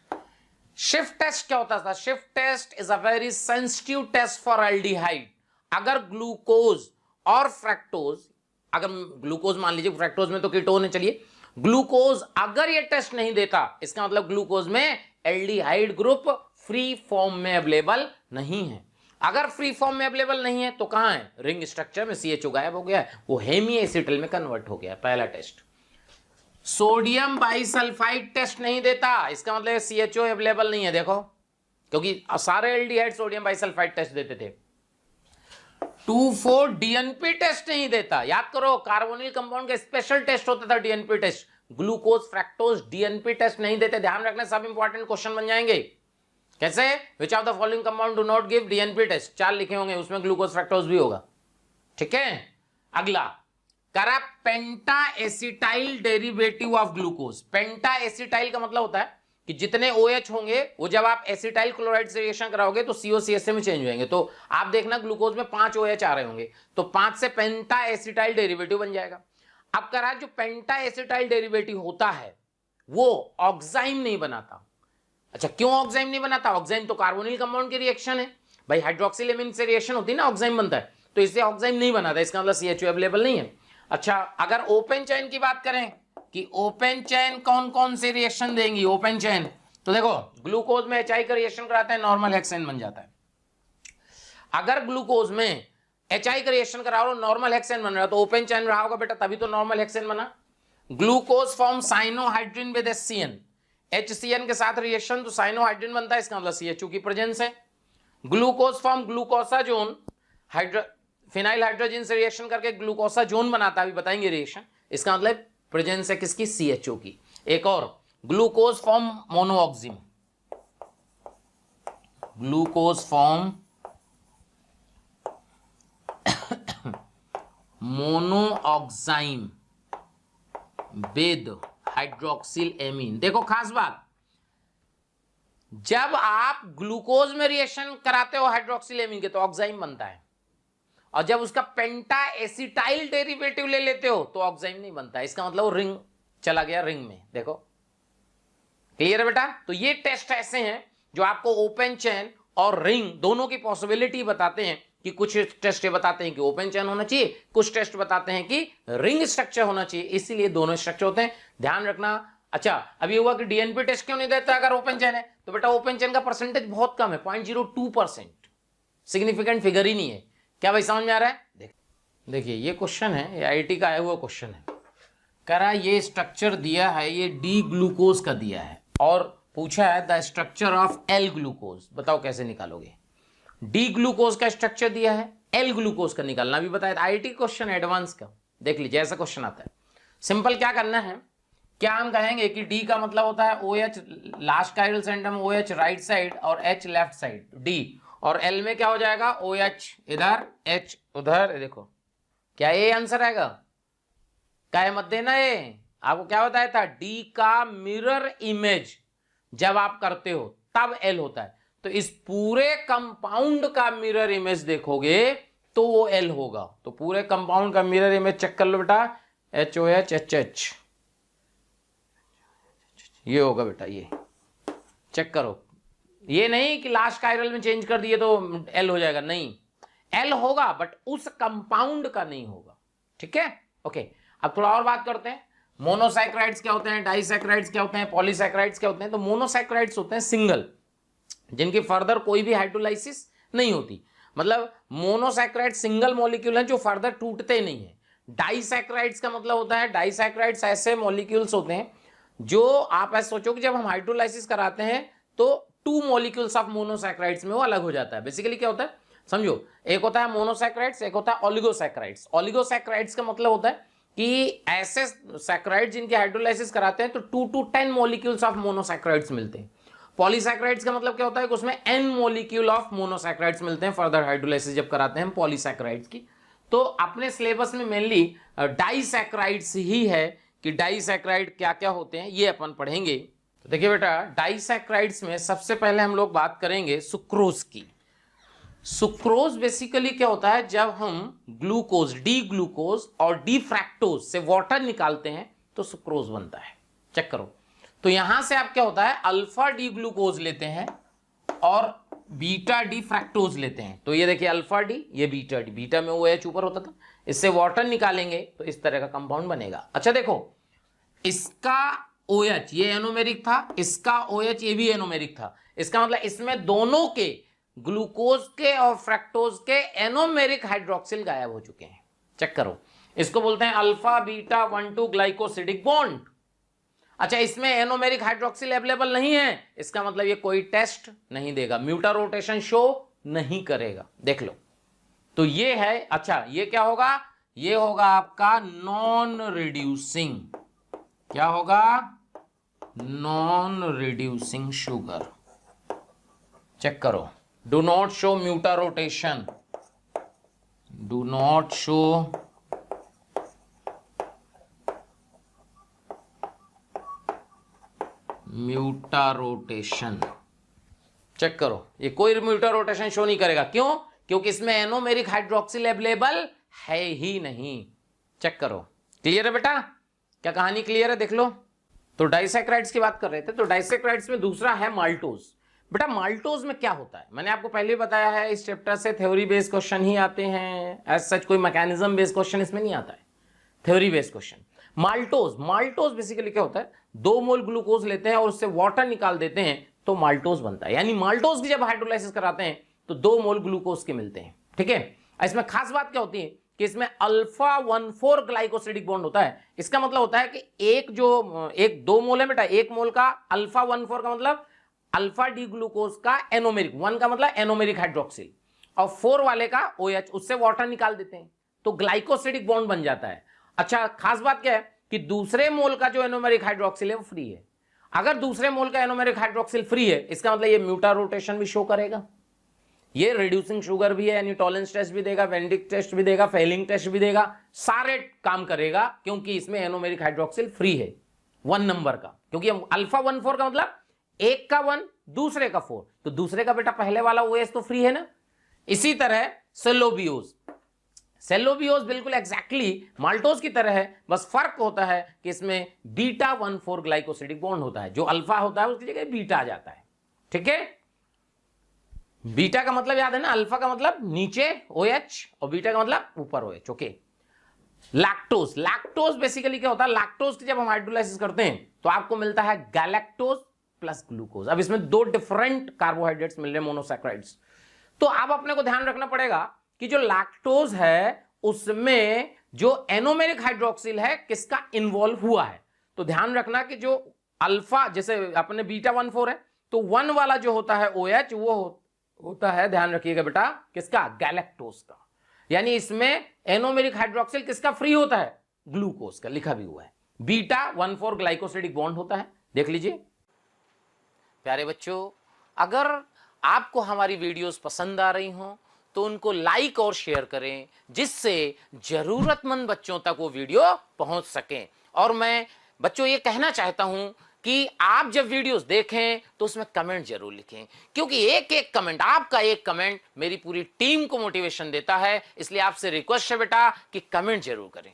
Speaker 1: शिफ्ट टेस्ट क्या होता था? शिफ्ट test is a very sensitive test for aldehyde. अगर ग्लूकोज और फ्रैक्टोज, अगर ग्लूकोज मान लीजिए, फ्रैक्टोज में तो कीटोन है, चलिए, ग्लूकोज अगर ये टेस्ट नहीं देता, इसका मतलब ग्लूकोज में एल्डिहाइड ग्रुप फ्री फॉर्म में अवेलेबल नहीं है। अगर फ्री फॉर्म में अवेलेबल नहीं है तो कहां है? रिंग स्ट्रक्चर में CHO गायब हो गया है, वो हेमी एसिटल में कन्वर्ट हो गया है। पहला टेस्ट। सोडियम बाइसल्फाइड टेस्ट नहीं देता, इसका मतलब CHO अवेलेबल नहीं है। देखो, क्योंकि सारे एल्डिहाइड सोडियम बाइसल्फाइड टेस्ट देते थे। 2,4 DNP टेस्ट नहीं देता। याद करो, कार्बोनिल कंपाउंड का स्पेशल टेस्ट होता था DNP test. Glucose fructose DNP test नहीं देते। ध्यान रखना, सब इंपॉर्टेंट क्वेश्चन बन जाएंगे। कैसे? Which of the following compound do not give DNP test? 4 लिखे होंगे, उसमें ग्लूकोज फ्रैक्टोज भी होगा। ठीक है, अगला, करा penta acetyl derivative of glucose. Penta acetyl का मतलब होता है कि जितने OH होंगे वो जब आप एसिटाइल क्लोराइड से रिएक्शन कराओगे तो COCS में चेंज होंगे। तो आप देखना, ग्लूकोज में 5 OH आ रहे होंगे, तो 5 से पेंटा एसिटाइल डेरिवेटिव बन जाएगा। अब करा, जो पेंटा एसिटाइल डेरिवेटिव होता है वो ऑक्साइम नहीं बनाता। अच्छा, क्यों ऑक्साइम नहीं बनाता? ऑक्साइम तो कार्बोनिल कंपाउंड की रिएक्शन है भाई, हाइड्रोक्सिल एमीन से रिएक्शन होती है ना, ऑक्साइम बनता है, तो इससे ऑक्साइम नहीं बनाता, इसका मतलब CHO अवेलेबल नहीं है। अच्छा, अगर ओपन चेन की बात करें कि ओपन चेन कौन कौन से रिएक्शन देंगी ओपन चेन, तो देखो, ग्लूकोज में HI का रिएक्शन कराते हैं, नॉर्मल हेक्सेन बन जाता है। अगर ग्लूकोज में HI का रिएक्शन कराओ, नॉर्मल हेक्सेन बन रहा है, तो ओपन चेन रहा होगा बेटा, तभी तो नॉर्मल हेक्सेन बना। Glucose form cyanohydrin with HCN, HCN के साथ रिएक्शन तो साइनोहाइड्रिन बनता है, इसका मतलब CHO की प्रेजेंस है। ग्लूकोज फॉर्म ग्लूकोसाजोन फिनाइल हाइड्रोजन से रिएक्शन करके ग्लूकोसाजोन बनाता है, अभी बताएंगे रिएक्शन, इसका मतलब प्रेजेंस है किसकी? CHO की। एक और, glucose form monoxime, glucose form monoxime with hydroxyl amine. देखो, खास बात, जब आप ग्लूकोज में रिएक्शन कराते हो हाइड्रोक्सिल एमीन के तो ऑक्साइम बनता है, और जब उसका पेंटा एसिटाइल डेरिवेटिव ले लेते हो तो ऑक्साइम नहीं बनता है। इसका मतलब रिंग चला गया, रिंग में। देखो, क्लियर है बेटा? तो ये टेस्ट ऐसे हैं जो आपको ओपन चेन और रिंग दोनों की पॉसिबिलिटी बताते हैं। कि कुछ टेस्ट ये बताते हैं कि ओपन चेन होना चाहिए, कुछ टेस्ट बताते हैं कि रिंग स्ट्रक्चर होना चाहिए, इसीलिए दोनों स्ट्रक्चर होते हैं, ध्यान रखना। अच्छा, अभी हुआ कि DNP टेस्ट क्यों नहीं देता अगर ओपन चेन है? तो बेटा, ओपन चेन का परसेंटेज बहुत कम है, 0.02%, सिग्निफिकेंट फिगर ही नहीं है। क्या भाई समझ में आ रहा है? देखिए, ये क्वेश्चन है, ये IIT का आया हुआ क्वेश्चन है। कह रहा ये स्ट्रक्चर दिया है, ये D ग्लूकोज का दिया है, और पूछा है the structure of L glucose, बताओ कैसे निकालोगे? D ग्लूकोज का स्ट्रक्चर दिया है, L ग्लूकोज का निकालना भी बताया। IIT क्वेश्चन एडवांस का, देख लीजिए ऐसा क्वेश्चन आता है। सिंपल क्या करना है, क्या हम कहेंगे कि D का मतलब होता है OH, last chiral centum OH right side और H लेफ्ट साइड, D, और L में क्या हो जाएगा? OH इधर, H उधर। देखो, क्या ये आंसर आएगा? क्या मत देना, ये आपको क्या बताया था? D का मिरर इमेज जब आप करते हो तब L होता है, तो इस पूरे कंपाउंड का मिरर इमेज देखोगे तो वो L होगा। तो पूरे कंपाउंड का मिरर इमेज चेक कर लो बेटा, HOH HH, ये होगा बेटा, ये चेक करो। ये नहीं कि लास्ट कायरल में चेंज कर दिए तो L हो जाएगा, नहीं, L होगा बट उस कंपाउंड का नहीं होगा। ठीक है, ओके। अब थोड़ा और बात करते हैं, मोनोसैकेराइड्स क्या होते हैं, डाइसैकेराइड्स क्या होते हैं, पॉलीसैकेराइड्स क्या होते हैं। तो मोनोसैकेराइड्स होते हैं सिंगल, जिनकी फर्दर कोई भी हाइड्रोलाइसिस नहीं होती, मतलब मोनोसैकेराइड सिंगल मॉलिक्यूल हैं जो फर्दर टूटते नहीं है। डाइसैकेराइड्स का मतलब होता है, डाइसैकेराइड्स ऐसे मॉलिक्यूल्स होते हैं जो आप ऐसा सोचो कि जब हम हाइड्रोलाइसिस कराते हैं तो 2 मॉलिक्यूल्स ऑफ मोनोसैकेराइड्स में वो अलग हो जाता है। बेसिकली क्या होता है समझो, एक होता है मोनोसैकेराइड्स, एक होता है ओलिगोसैकेराइड्स। ओलिगोसैकेराइड्स का मतलब होता है कि ऐसे सैकेराइड जिनके हाइड्रोलाइसिस कराते हैं तो 2 to 10 मॉलिक्यूल्स ऑफ मोनोसैकेराइड्स मिलते हैं। पॉलीसैकेराइड्स का मतलब क्या होता है कि उसमें n मॉलिक्यूल ऑफ मोनोसैकेराइड्स मिलते हैं फर्दर हाइड्रोलाइसिस जब कराते हैं पॉलीसैकेराइड्स की। तो अपने सिलेबस में मेनली डाइसैकेराइड्स ही है कि डाइसैकेराइड क्या क्या होते हैं ये अपन पढ़ेंगे। तो देखिए बेटा, डाइसैकेराइड्स में सबसे पहले हम लोग बात करेंगे सुक्रोज की। सुक्रोज बेसिकली क्या होता है, जब हम ग्लूकोज, डी ग्लूकोज और डी फ्रैक्टोज से वाटर निकालते हैं तो सुक्रोज बनता है। चेक करो, तो यहां से आप क्या होता है अल्फा डी ग्लूकोज लेते हैं और बीटा डी फ्रैक्टोज लेते हैं। तो ये देखिए अल्फा डी, ये बीटा डी, बीटा में वो OH ऊपर होता था, इससे वाटर निकालेंगे तो इस तरह का कंपाउंड बनेगा। अच्छा देखो, इसका OH ये एनोमेरिक था, इसका OH ये भी एनोमेरिक था। इसका मतलब इसमें दोनों के ग्लूकोज के और फ्रैक्टोज के एनोमेरिक हाइड्रोक्सिल गायब हो चुके हैं। चेक करो, इसको बोलते हैं अल्फा बीटा 1,2 ग्लाइकोसिडिक बॉन्ड। अच्छा, इसमें एनोमेरिक हाइड्रोक्सिल अवेलेबल नहीं है, इसका मतलब ये कोई टेस्ट नहीं देगा, म्यूटा रोटेशन शो नहीं करेगा। देख लो, तो ये है। अच्छा, ये क्या होगा, ये होगा आपका नॉन रिड्यूसिंग, क्या होगा, नॉन रिड्यूसिंग शुगर। चेक करो, do not show mutarotation, do not show mutarotation. Check करो, ये कोई म्यूटा रोटेशन शो नहीं करेगा। क्यों? क्योंकि इसमें एनोमेरिक हाइड्रोक्सिल अवेलेबल है ही नहीं। चेक करो, क्लियर है बेटा? क्या कहानी क्लियर है? देख लो, तो डाइसैकेराइड्स की बात कर रहे थे, तो डाइसैकेराइड्स में दूसरा है माल्टोज। बेटा माल्टोज में क्या होता है, मैंने आपको पहले बताया है, इस चैप्टर से थ्योरी बेस्ड क्वेश्चन ही आते हैं, एज सच कोई मैकेनिज्म बेस्ड क्वेश्चन इसमें नहीं आता है, theory based question. Maltose basically क्या होता है, 2 मोल ग्लूकोज लेते हैं और उससे वाटर निकाल देते हैं तो माल्टोज बनता है। यानी माल्टोज की जब हाइड्रोलाइसिस कराते हैं तो 2 मोल ग्लूकोज के मिलते हैं। ठीक है, इसमें खास बात क्या होती है कि इसमें अल्फा 1,4 ग्लाइकोसिडिक बॉन्ड होता है। इसका मतलब होता है कि एक 2 मोल है बेटा, 1 मोल का अल्फा 1,4 का मतलब अल्फा डी ग्लूकोज का एनोमेरिक, 1 का मतलब एनोमेरिक हाइड्रोक्सिल, और 4 वाले का OH, उससे वाटर निकाल देते हैं तो ग्लाइकोसिडिक बॉन्ड बन जाता है। अच्छा, खास बात क्या है कि दूसरे मोल का जो एनोमेरिक हाइड्रोक्सिल है वो फ्री है। अगर दूसरे मोल का एनोमेरिक हाइड्रोक्सिल फ्री है, इसका मतलब ये म्यूटा रोटेशन भी शो करेगा, ये रिड्यूसिंग शुगर भी है, यानी टॉलरेंस टेस्ट भी देगा, वेंडिक टेस्ट भी देगा, फेलिंग टेस्ट भी देगा, सारे काम करेगा, क्योंकि इसमें एनोमेरिक हाइड्रोक्सिल फ्री है 1 नंबर का। क्योंकि अल्फा 1,4 का मतलब एक का 1, दूसरे का 4, तो दूसरे का बेटा पहले वाला OH तो फ्री है ना। इसी तरह सेलोबियोज बिल्कुल एग्जैक्टली माल्टोज की तरह है, बस फर्क होता है कि इसमें बीटा 1,4 ग्लाइकोसिडिक बॉन्ड होता है, जो अल्फा होता है उसकी जगह बीटा आ जाता है। ठीक है, बीटा का मतलब याद है ना, अल्फा का मतलब नीचे OH और बीटा का मतलब ऊपर OH। ओके, लैक्टोज बेसिकली क्या होता है, लैक्टोज की जब हम हाइड्रोलाइसिस करते हैं तो आपको मिलता है गैलेक्टोज प्लस ग्लूकोज। अब इसमें 2 डिफरेंट कार्बोहाइड्रेट्स मिल रहे हैं, मोनोसैकेराइड्स। तो अब अपने को ध्यान रखना पड़ेगा कि जो लैक्टोज है उसमें जो एनोमेरिक हाइड्रोक्सिल है किसका इन्वॉल्व हुआ है। तो ध्यान रखना कि जो अल्फा, जैसे अपने बीटा 1,4 है तो 1 वाला जो होता है OH वो होता है, ध्यान रखिएगा बेटा, किसका, गैलेक्टोज का। यानी इसमें एनोमेरिक हाइड्रोक्सिल किसका फ्री होता है, ग्लूकोज का, लिखा भी हुआ है। बीटा 1,4 ग्लाइकोसिडिक बॉन्ड होता है, देख लीजिए। प्यारे बच्चों, अगर आपको हमारी वीडियोस पसंद आ रही हों तो उनको लाइक और शेयर करें, जिससे जरूरतमंद बच्चों तक वो वीडियो पहुंच सके। और मैं बच्चों ये कहना चाहता हूं कि आप जब वीडियोस देखें तो उसमें कमेंट जरूर लिखें, क्योंकि एक एक कमेंट, आपका एक कमेंट मेरी पूरी टीम को मोटिवेशन देता है। इसलिए आपसे रिक्वेस्ट है बेटा कि कमेंट जरूर करें।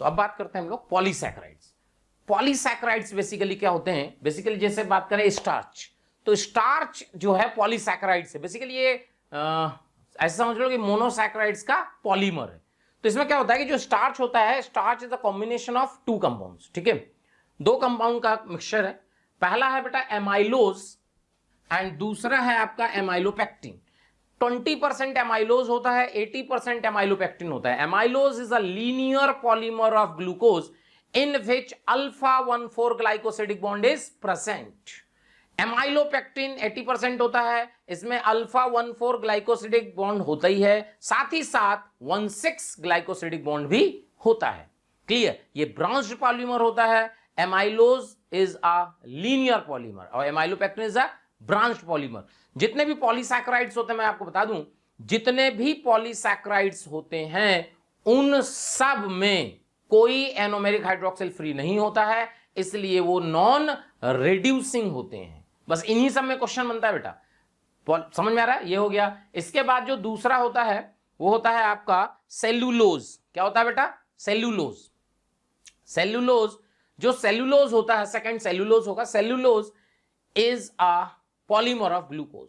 Speaker 1: तो अब बात करते हैं हम लोग पॉलीसैकेराइड्स। पॉलीसैकेराइड्स बेसिकली क्या होते हैं, बेसिकली जैसे बात करें स्टार्च, तो स्टार्च जो है पॉलीसैकेराइड्स है। बेसिकली ये ऐसा समझ लो कि मोनोसैकेराइड्स का पॉलीमर है। तो इसमें क्या होता है कि जो स्टार्च होता है, starch is a combination of 2 compounds. ठीक है, 2 कंपाउंड का मिक्सचर है। पहला है बेटा एमाइलोज एंड दूसरा है आपका एमाइलोपेक्टिन। 20% एमाइलोज होता है, 80% एमाइलोपेक्टिन होता है। Amylose is a linear polymer of glucose in which alpha 1,4 glycosidic bond is present. Amylopectin 80% होता है, इसमें अल्फा 1,4 ग्लाइकोसिडिक बॉन्ड होता ही है, साथ ही साथ 1,6 ग्लाइकोसिडिक बॉन्ड भी होता है। क्लियर? ये ब्रांच्ड पॉलीमर होता है। Amylose is a linear polymer और amylopectin is a branched polymer. जितने भी पॉलीसैकेराइड्स होते हैं, मैं आपको बता दूं, जितने भी पॉलीसैकेराइड्स होते हैं उन सब में कोई एनोमेरिक हाइड्रोक्सिल फ्री नहीं होता है, इसलिए वो नॉन रिड्यूसिंग होते हैं। बस इन्हीं सब में क्वेश्चन बनता है बेटा। समझ में आ रहा है? ये हो गया। इसके बाद जो दूसरा होता है वो होता है आपका सेल्यूलोज। क्या होता है बेटा? सेल्यूलोज। सेल्यूलोज, जो सेल्यूलोज होता है, सेकंड सेल्यूलोज होगा। Cellulose is a polymer of glucose.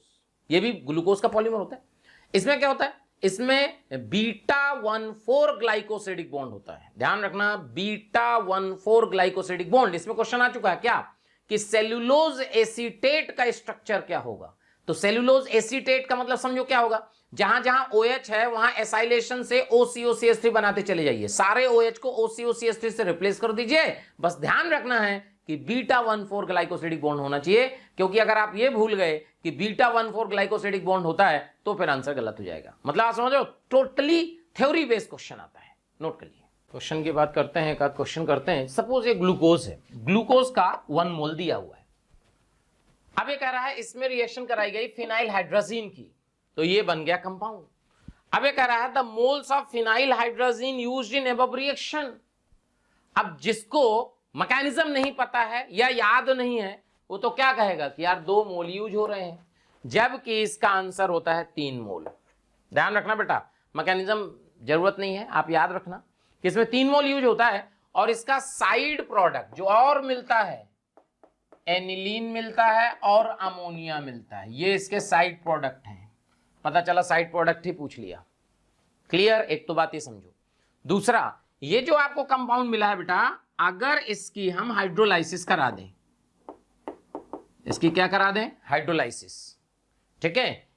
Speaker 1: ये भी ग्लूकोज का पॉलीमर होता है। इसमें क्या होता है? इसमें बीटा 1,4 ग्लाइकोसिडिक बॉन्ड होता है। ध्यान रखना, बीटा 1,4 ग्लाइकोसिडिक बॉन्ड। इसमें क्वेश्चन आ चुका है क्या कि सेल्यूलोज एसीटेट का स्ट्रक्चर क्या होगा। तो सेल्यूलोज एसीटेट का मतलब समझो क्या होगा, जहां जहां OH है वहां एसाइलेशन से OCOCH3 बनाते चले जाइए। सारे OH को OCOCH3 से रिप्लेस कर दीजिए। बस ध्यान रखना है कि बीटा 1,4 ग्लाइकोसिडिक बॉन्ड होना चाहिए, क्योंकि अगर आप ये भूल गए कि बीटा 1,4 ग्लाइकोसिडिक बॉन्ड होता है तो फिर आंसर गलत हो जाएगा। मतलब आप समझो, टोटली थ्योरी बेस्ड क्वेश्चन आता है। नोट कर लिए। क्वेश्चन की बात करते हैं, एक आध क्वेश्चन करते हैं। सपोज ये ग्लूकोज है, ग्लूकोज का 1 मोल दिया हुआ है। अब ये कह रहा है इसमें रिएक्शन कराई गई फिनाइल हाइड्रोजीन की, तो ये बन गया कंपाउंड। अब ये कह रहा है the moles of phenyl hydrazine used in above reaction. अब जिसको मैकेनिज्म नहीं पता है या याद नहीं है वो तो क्या कहेगा कि यार 2 मोल यूज हो रहे हैं, जबकि इसका आंसर होता है 3 मोल। ध्यान रखना बेटा, मैकेनिज्म जरूरत नहीं है, आप याद रखना कि इसमें 3 मोल यूज होता है और इसका साइड प्रोडक्ट जो और मिलता है, एनिलीन मिलता है और अमोनिया मिलता है। ये इसके साइड प्रोडक्ट हैं। पता चला साइड प्रोडक्ट ही पूछ लिया। क्लियर? एक तो बात ये समझो। दूसरा, ये जो आपको कंपाउंड मिला है बेटा, अगर इसकी हम हाइड्रोलाइसिस करा दें, इसकी क्या करा दें? हाइड्रोलाइसिस। ठीक है?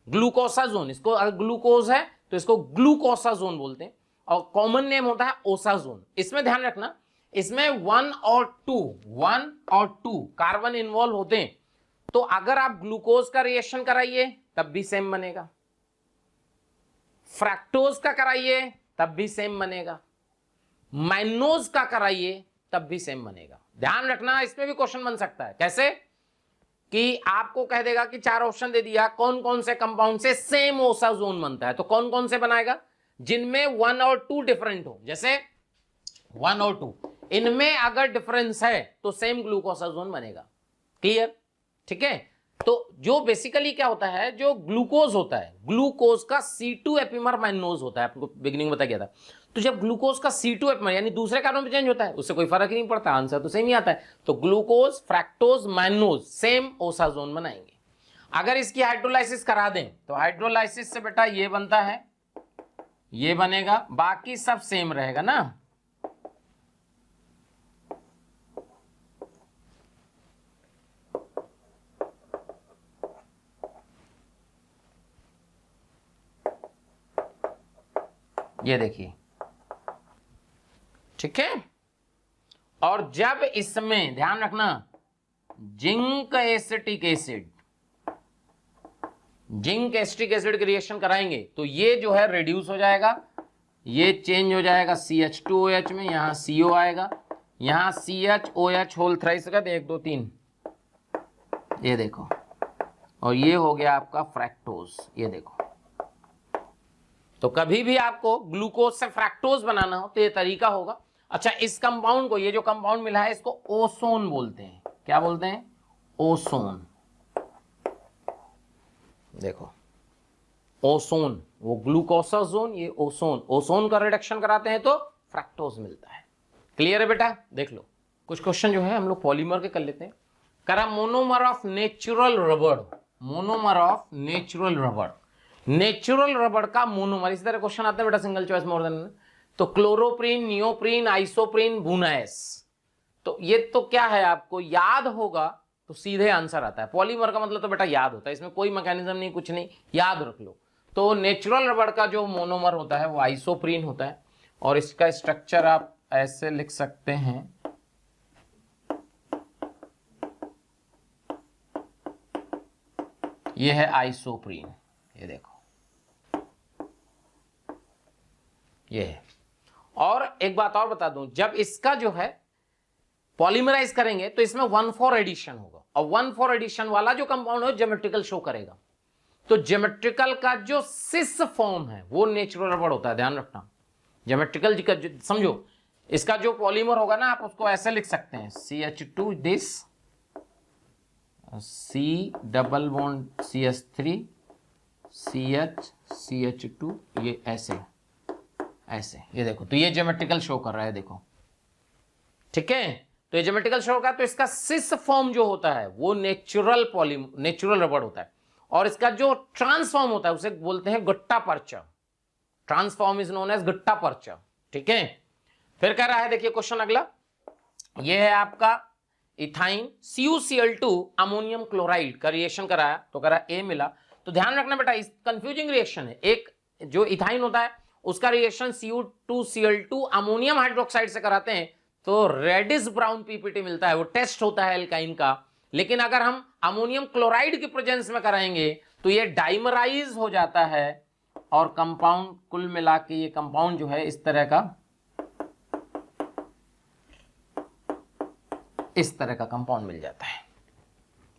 Speaker 1: ग्लूकोसाजोन, इसको अगर ग्लूकोज है तो इसको ग्लूकोसाजोन बोलते हैं और कॉमन नेम होता है ओसाजोन। इसमें ध्यान रखना, इसमें 1 और 2 कार्बन इन्वॉल्व होते हैं। तो अगर आप ग्लूकोज का रिएक्शन कराइए तब भी सेम बनेगा, फ्रैक्टोज का कराइए तब भी सेम बनेगा, माइनोज का कराइए तब भी सेम बनेगा। ध्यान रखना, इसमें भी क्वेश्चन बन सकता है। कैसे? कि आपको कह देगा कि 4 ऑप्शन दे दिया, कौन कौन से कंपाउंड से सेम ओसाजोन बनता है, तो कौन कौन से बनाएगा? जिनमें 1 और 2 डिफरेंट हो, जैसे 1 और 2 इनमें अगर डिफरेंस है तो सेम ग्लूकोसाजोन बनेगा। क्लियर? ठीक है? तो जो बेसिकली क्या होता है, जो ग्लूकोज होता है, ग्लूकोज का C2 एपिमर माइनोज होता है, आपको बिगिनिंग में बताया गया था। तो जब ग्लूकोज का C2 एपिमर यानी दूसरे कार्बन पे चेंज होता है, उससे कोई फर्क ही नहीं पड़ता, आंसर तो सेम ही आता है। तो ग्लूकोज, फ्रैक्टोज, माइनोज सेम ओसाजोन बनाएंगे। अगर इसकी हाइड्रोलाइसिस करा दें तो हाइड्रोलाइसिस से बेटा ये बनता है, ये बनेगा, बाकी सब सेम रहेगा ना। ये देखिए, ठीक है? और जब इसमें ध्यान रखना zinc acetic acid, zinc acetic acid के रिएक्शन कराएंगे तो ये जो है रिड्यूस हो जाएगा, ये चेंज हो जाएगा CH2OH में, यहां CO आएगा, यहां CHOH होल थ्राइस का 1 2 3, ये देखो, और ये हो गया आपका फ्रैक्टोज। ये देखो, तो कभी भी आपको ग्लूकोज से फ्रैक्टोज बनाना हो तो ये तरीका होगा। अच्छा, इस कंपाउंड को, ये जो कंपाउंड मिला है, इसको ओसोन बोलते हैं। क्या बोलते हैं? ओसोन। देखो, ओसोन, वो ग्लूकोसाजोन, ये ओसोन। ओसोन का रिडक्शन कराते हैं तो फ्रैक्टोज मिलता है। क्लियर है बेटा? देख लो, कुछ क्वेश्चन जो है हम लोग पॉलीमर के कर लेते हैं। करा मोनोमर ऑफ नेचुरल रबड़, मोनोमर ऑफ नेचुरल रबड़, नेचुरल रबड़ का मोनोमर। इस तरह क्वेश्चन आते हैं बेटा, सिंगल चॉइस मोर देन। तो क्लोरोप्रीन, नियोप्रीन, आइसोप्रीन, बुनाएस। तो ये तो क्या है, आपको याद होगा तो सीधे आंसर आता है। पॉलीमर का मतलब तो बेटा याद होता है, इसमें कोई मैकेनिज्म नहीं, कुछ नहीं, याद रख लो। तो नेचुरल रबड़ का जो मोनोमर होता है वो आइसोप्रीन होता है और इसका स्ट्रक्चर आप ऐसे लिख सकते हैं, ये है आइसोप्रीन, ये देखो ये है। और एक बात और बता दूं, जब इसका जो है पॉलीमराइज करेंगे तो इसमें 1,4 एडिशन होगा, और 1,4 एडिशन वाला जो कंपाउंड है ज्योमेट्रिकल शो करेगा। तो ज्योमेट्रिकल का जो सिस फॉर्म है वो नेचुरल रबड़ होता है, ध्यान रखना। ज्योमेट्रिकल का समझो, इसका जो पॉलीमर होगा ना, आप उसको ऐसे लिख सकते हैं CH2 this, C double bond CH3 CH CH2, ये ऐसे ऐसे, ये देखो। तो ये ज्योमेट्रिकल शो कर रहा है, देखो, ठीक है। तो ये ज्योमेट्रिकल शो का, तो इसका सिस फॉर्म जो होता है वो नेचुरल रबड़ होता है, और इसका जो ट्रांसफॉर्म होता है उसे बोलते हैं गट्टा पर्चा। ट्रांसफॉर्म इज नोन एज गट्टा पर्चा, ठीक है। फिर कह रहा है, देखिए क्वेश्चन अगला, ये है आपका इथाइन CuCl2 अमोनियम क्लोराइड का रिएक्शन कराया, तो करा A मिला। तो ध्यान रखना बेटा, इस कंफ्यूजिंग रिएक्शन है। एक जो इथाइन होता है उसका रिएक्शन Cu2Cl2 अमोनियम हाइड्रोक्साइड से कराते हैं तो रेडिश ब्राउन पीपीटी मिलता है, वो टेस्ट होता है एल्काइन का। लेकिन अगर हम अमोनियम क्लोराइड की प्रेजेंस में कराएंगे तो ये डाइमराइज हो जाता है, और कंपाउंड कुल मिला के ये कंपाउंड जो है इस तरह का कंपाउंड मिल जाता है,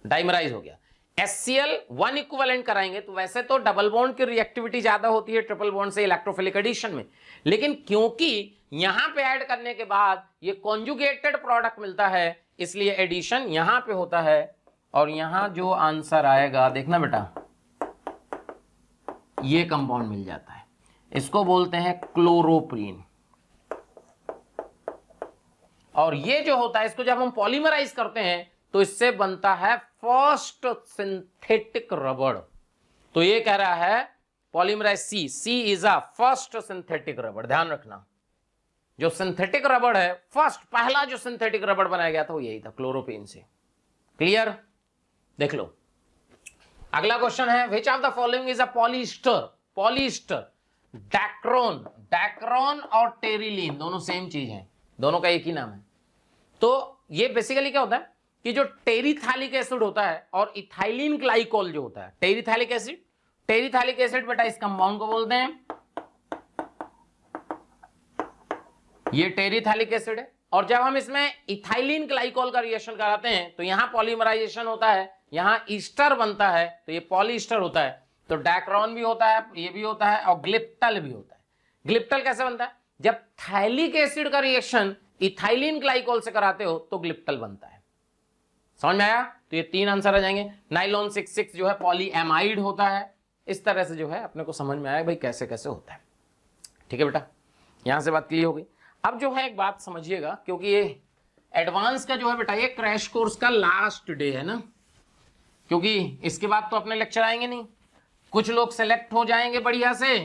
Speaker 1: डाइमराइज हो गया। HCl 1 इक्विवेलेंट कराएंगे तो वैसे तो डबल बॉन्ड की रिएक्टिविटी ज्यादा होती है ट्रिपल बॉन्ड से इलेक्ट्रोफिलिक एडिशन में, लेकिन क्योंकि यहां पे ऐड करने के बाद ये कॉन्जुगेटेड प्रोडक्ट मिलता है, इसलिए एडिशन यहां पे होता है। और यहां जो आंसर आएगा देखना बेटा, ये कंपाउंड मिल जाता है, इसको बोलते हैं क्लोरोप्रीन। और ये जो होता है, इसको जब हम पॉलीमराइज करते हैं तो इससे बनता है फर्स्ट सिंथेटिक रबड़। तो ये कह रहा है polymerise C is a first synthetic rubber. ध्यान रखना, जो सिंथेटिक रबड़ है, फर्स्ट पहला जो सिंथेटिक रबड़ बनाया गया था वो यही था, क्लोरोप्रीन से। क्लियर? देख लो अगला क्वेश्चन है, which of the following is a polyester. Polyester, Dacron और टेरिलीन दोनों सेम चीज है, दोनों का एक ही नाम है। तो ये बेसिकली क्या होता है कि जो टेरिथैलिक एसिड होता है और इथाइलिन ग्लाइकोल जो होता है, टेरिथैलिक एसिड बेटा इस कंपाउंड को बोलते हैं, ये टेरिथैलिक एसिड है। और जब हम इसमें इथाइलिन ग्लाइकोल का रिएक्शन कराते हैं तो यहां पॉलीमराइजेशन होता है, यहां ईस्टर बनता है, तो ये पॉलीस्टर होता है। तो डैक्रोन भी होता है, ये भी होता है, और ग्लिप्टल भी होता है। ग्लिप्टल कैसे बनता है? जब थैलिक एसिड का रिएक्शन इथाइलिन ग्लाइकोल से कराते हो तो ग्लिप्टल बनता है। समझ में आया? तो ये 3 आंसर आ जाएंगे। नाइलॉन 6,6 जो है पॉलीएमाइड होता है। इस तरह से जो है अपने को समझ में आया भाई कैसे कैसे होता है। ठीक है बेटा, यहां से बात क्लियर हो गई। अब जो है एक बात समझिएगा, क्योंकि ये एडवांस का जो है बेटा ये क्रैश कोर्स का लास्ट डे है ना, क्योंकि इसके बाद तो अपने लेक्चर आएंगे नहीं। कुछ लोग सेलेक्ट हो जाएंगे बढ़िया से,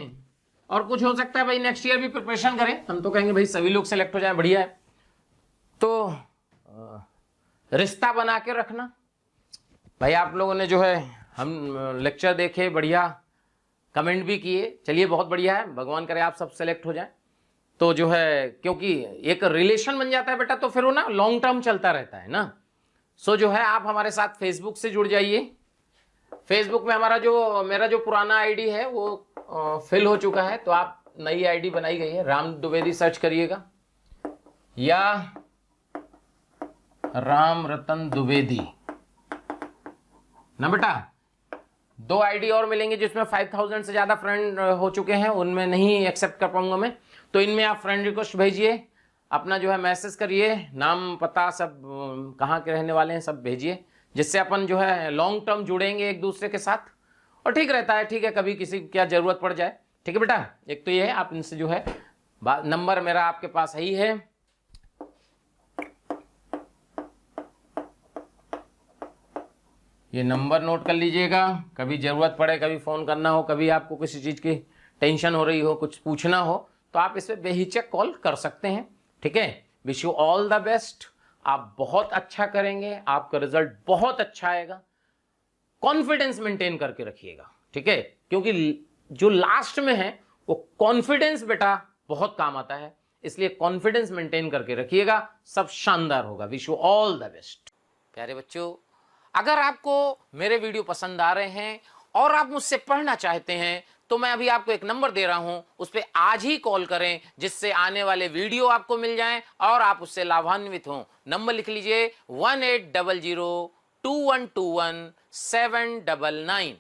Speaker 1: और कुछ हो सकता है भाई नेक्स्ट ईयर भी प्रिपरेशन करें। हम तो कहेंगे भाई सभी लोग सेलेक्ट हो जाए, बढ़िया है। तो रिश्ता बना के रखना भाई। आप लोगों ने जो है हम लेक्चर देखे, बढ़िया कमेंट भी किए, चलिए बहुत बढ़िया है, भगवान करे आप सब सेलेक्ट हो जाए। तो जो है क्योंकि एक रिलेशन बन जाता है बेटा, तो फिर वो ना लॉन्ग टर्म चलता रहता है ना। सो जो है आप हमारे साथ फेसबुक से जुड़ जाइए। फेसबुक में मेरा जो पुराना आईडी है वो फिल हो चुका है, तो आप नई आईडी बनाई गई है, राम द्विवेदी सर्च करिएगा या राम रतन द्विवेदी ना बेटा। 2 आईडी और मिलेंगे जिसमें 5000 से ज्यादा फ्रेंड हो चुके हैं, उनमें नहीं एक्सेप्ट कर पाऊंगा मैं। तो इनमें आप फ्रेंड रिक्वेस्ट भेजिए, अपना जो है मैसेज करिए, नाम पता सब कहाँ के रहने वाले हैं सब भेजिए, जिससे अपन जो है लॉन्ग टर्म जुड़ेंगे एक दूसरे के साथ, और ठीक रहता है। ठीक है, कभी किसी को क्या जरूरत पड़ जाए। ठीक है बेटा, एक तो ये है, आप इनसे जो है नंबर मेरा आपके पास ही है। ये नंबर नोट कर लीजिएगा, कभी जरूरत पड़े, कभी फोन करना हो, कभी आपको किसी चीज की टेंशन हो रही हो, कुछ पूछना हो, तो आप इस पे बेहिचक कॉल कर सकते हैं। ठीक है, wish you all the best. आप बहुत अच्छा करेंगे, आपका रिजल्ट बहुत अच्छा आएगा। कॉन्फिडेंस मेंटेन करके रखिएगा, ठीक है, क्योंकि जो लास्ट में है वो कॉन्फिडेंस बेटा बहुत काम आता है। इसलिए कॉन्फिडेंस मेंटेन करके रखिएगा, सब शानदार होगा। Wish you all the best. प्यारे बच्चों, अगर आपको मेरे वीडियो पसंद आ रहे हैं और आप मुझसे पढ़ना चाहते हैं तो मैं अभी आपको एक नंबर दे रहा हूं, उस पर आज ही कॉल करें, जिससे आने वाले वीडियो आपको मिल जाएं और आप उससे लाभान्वित हों। नंबर लिख लीजिए 1800 2121 799।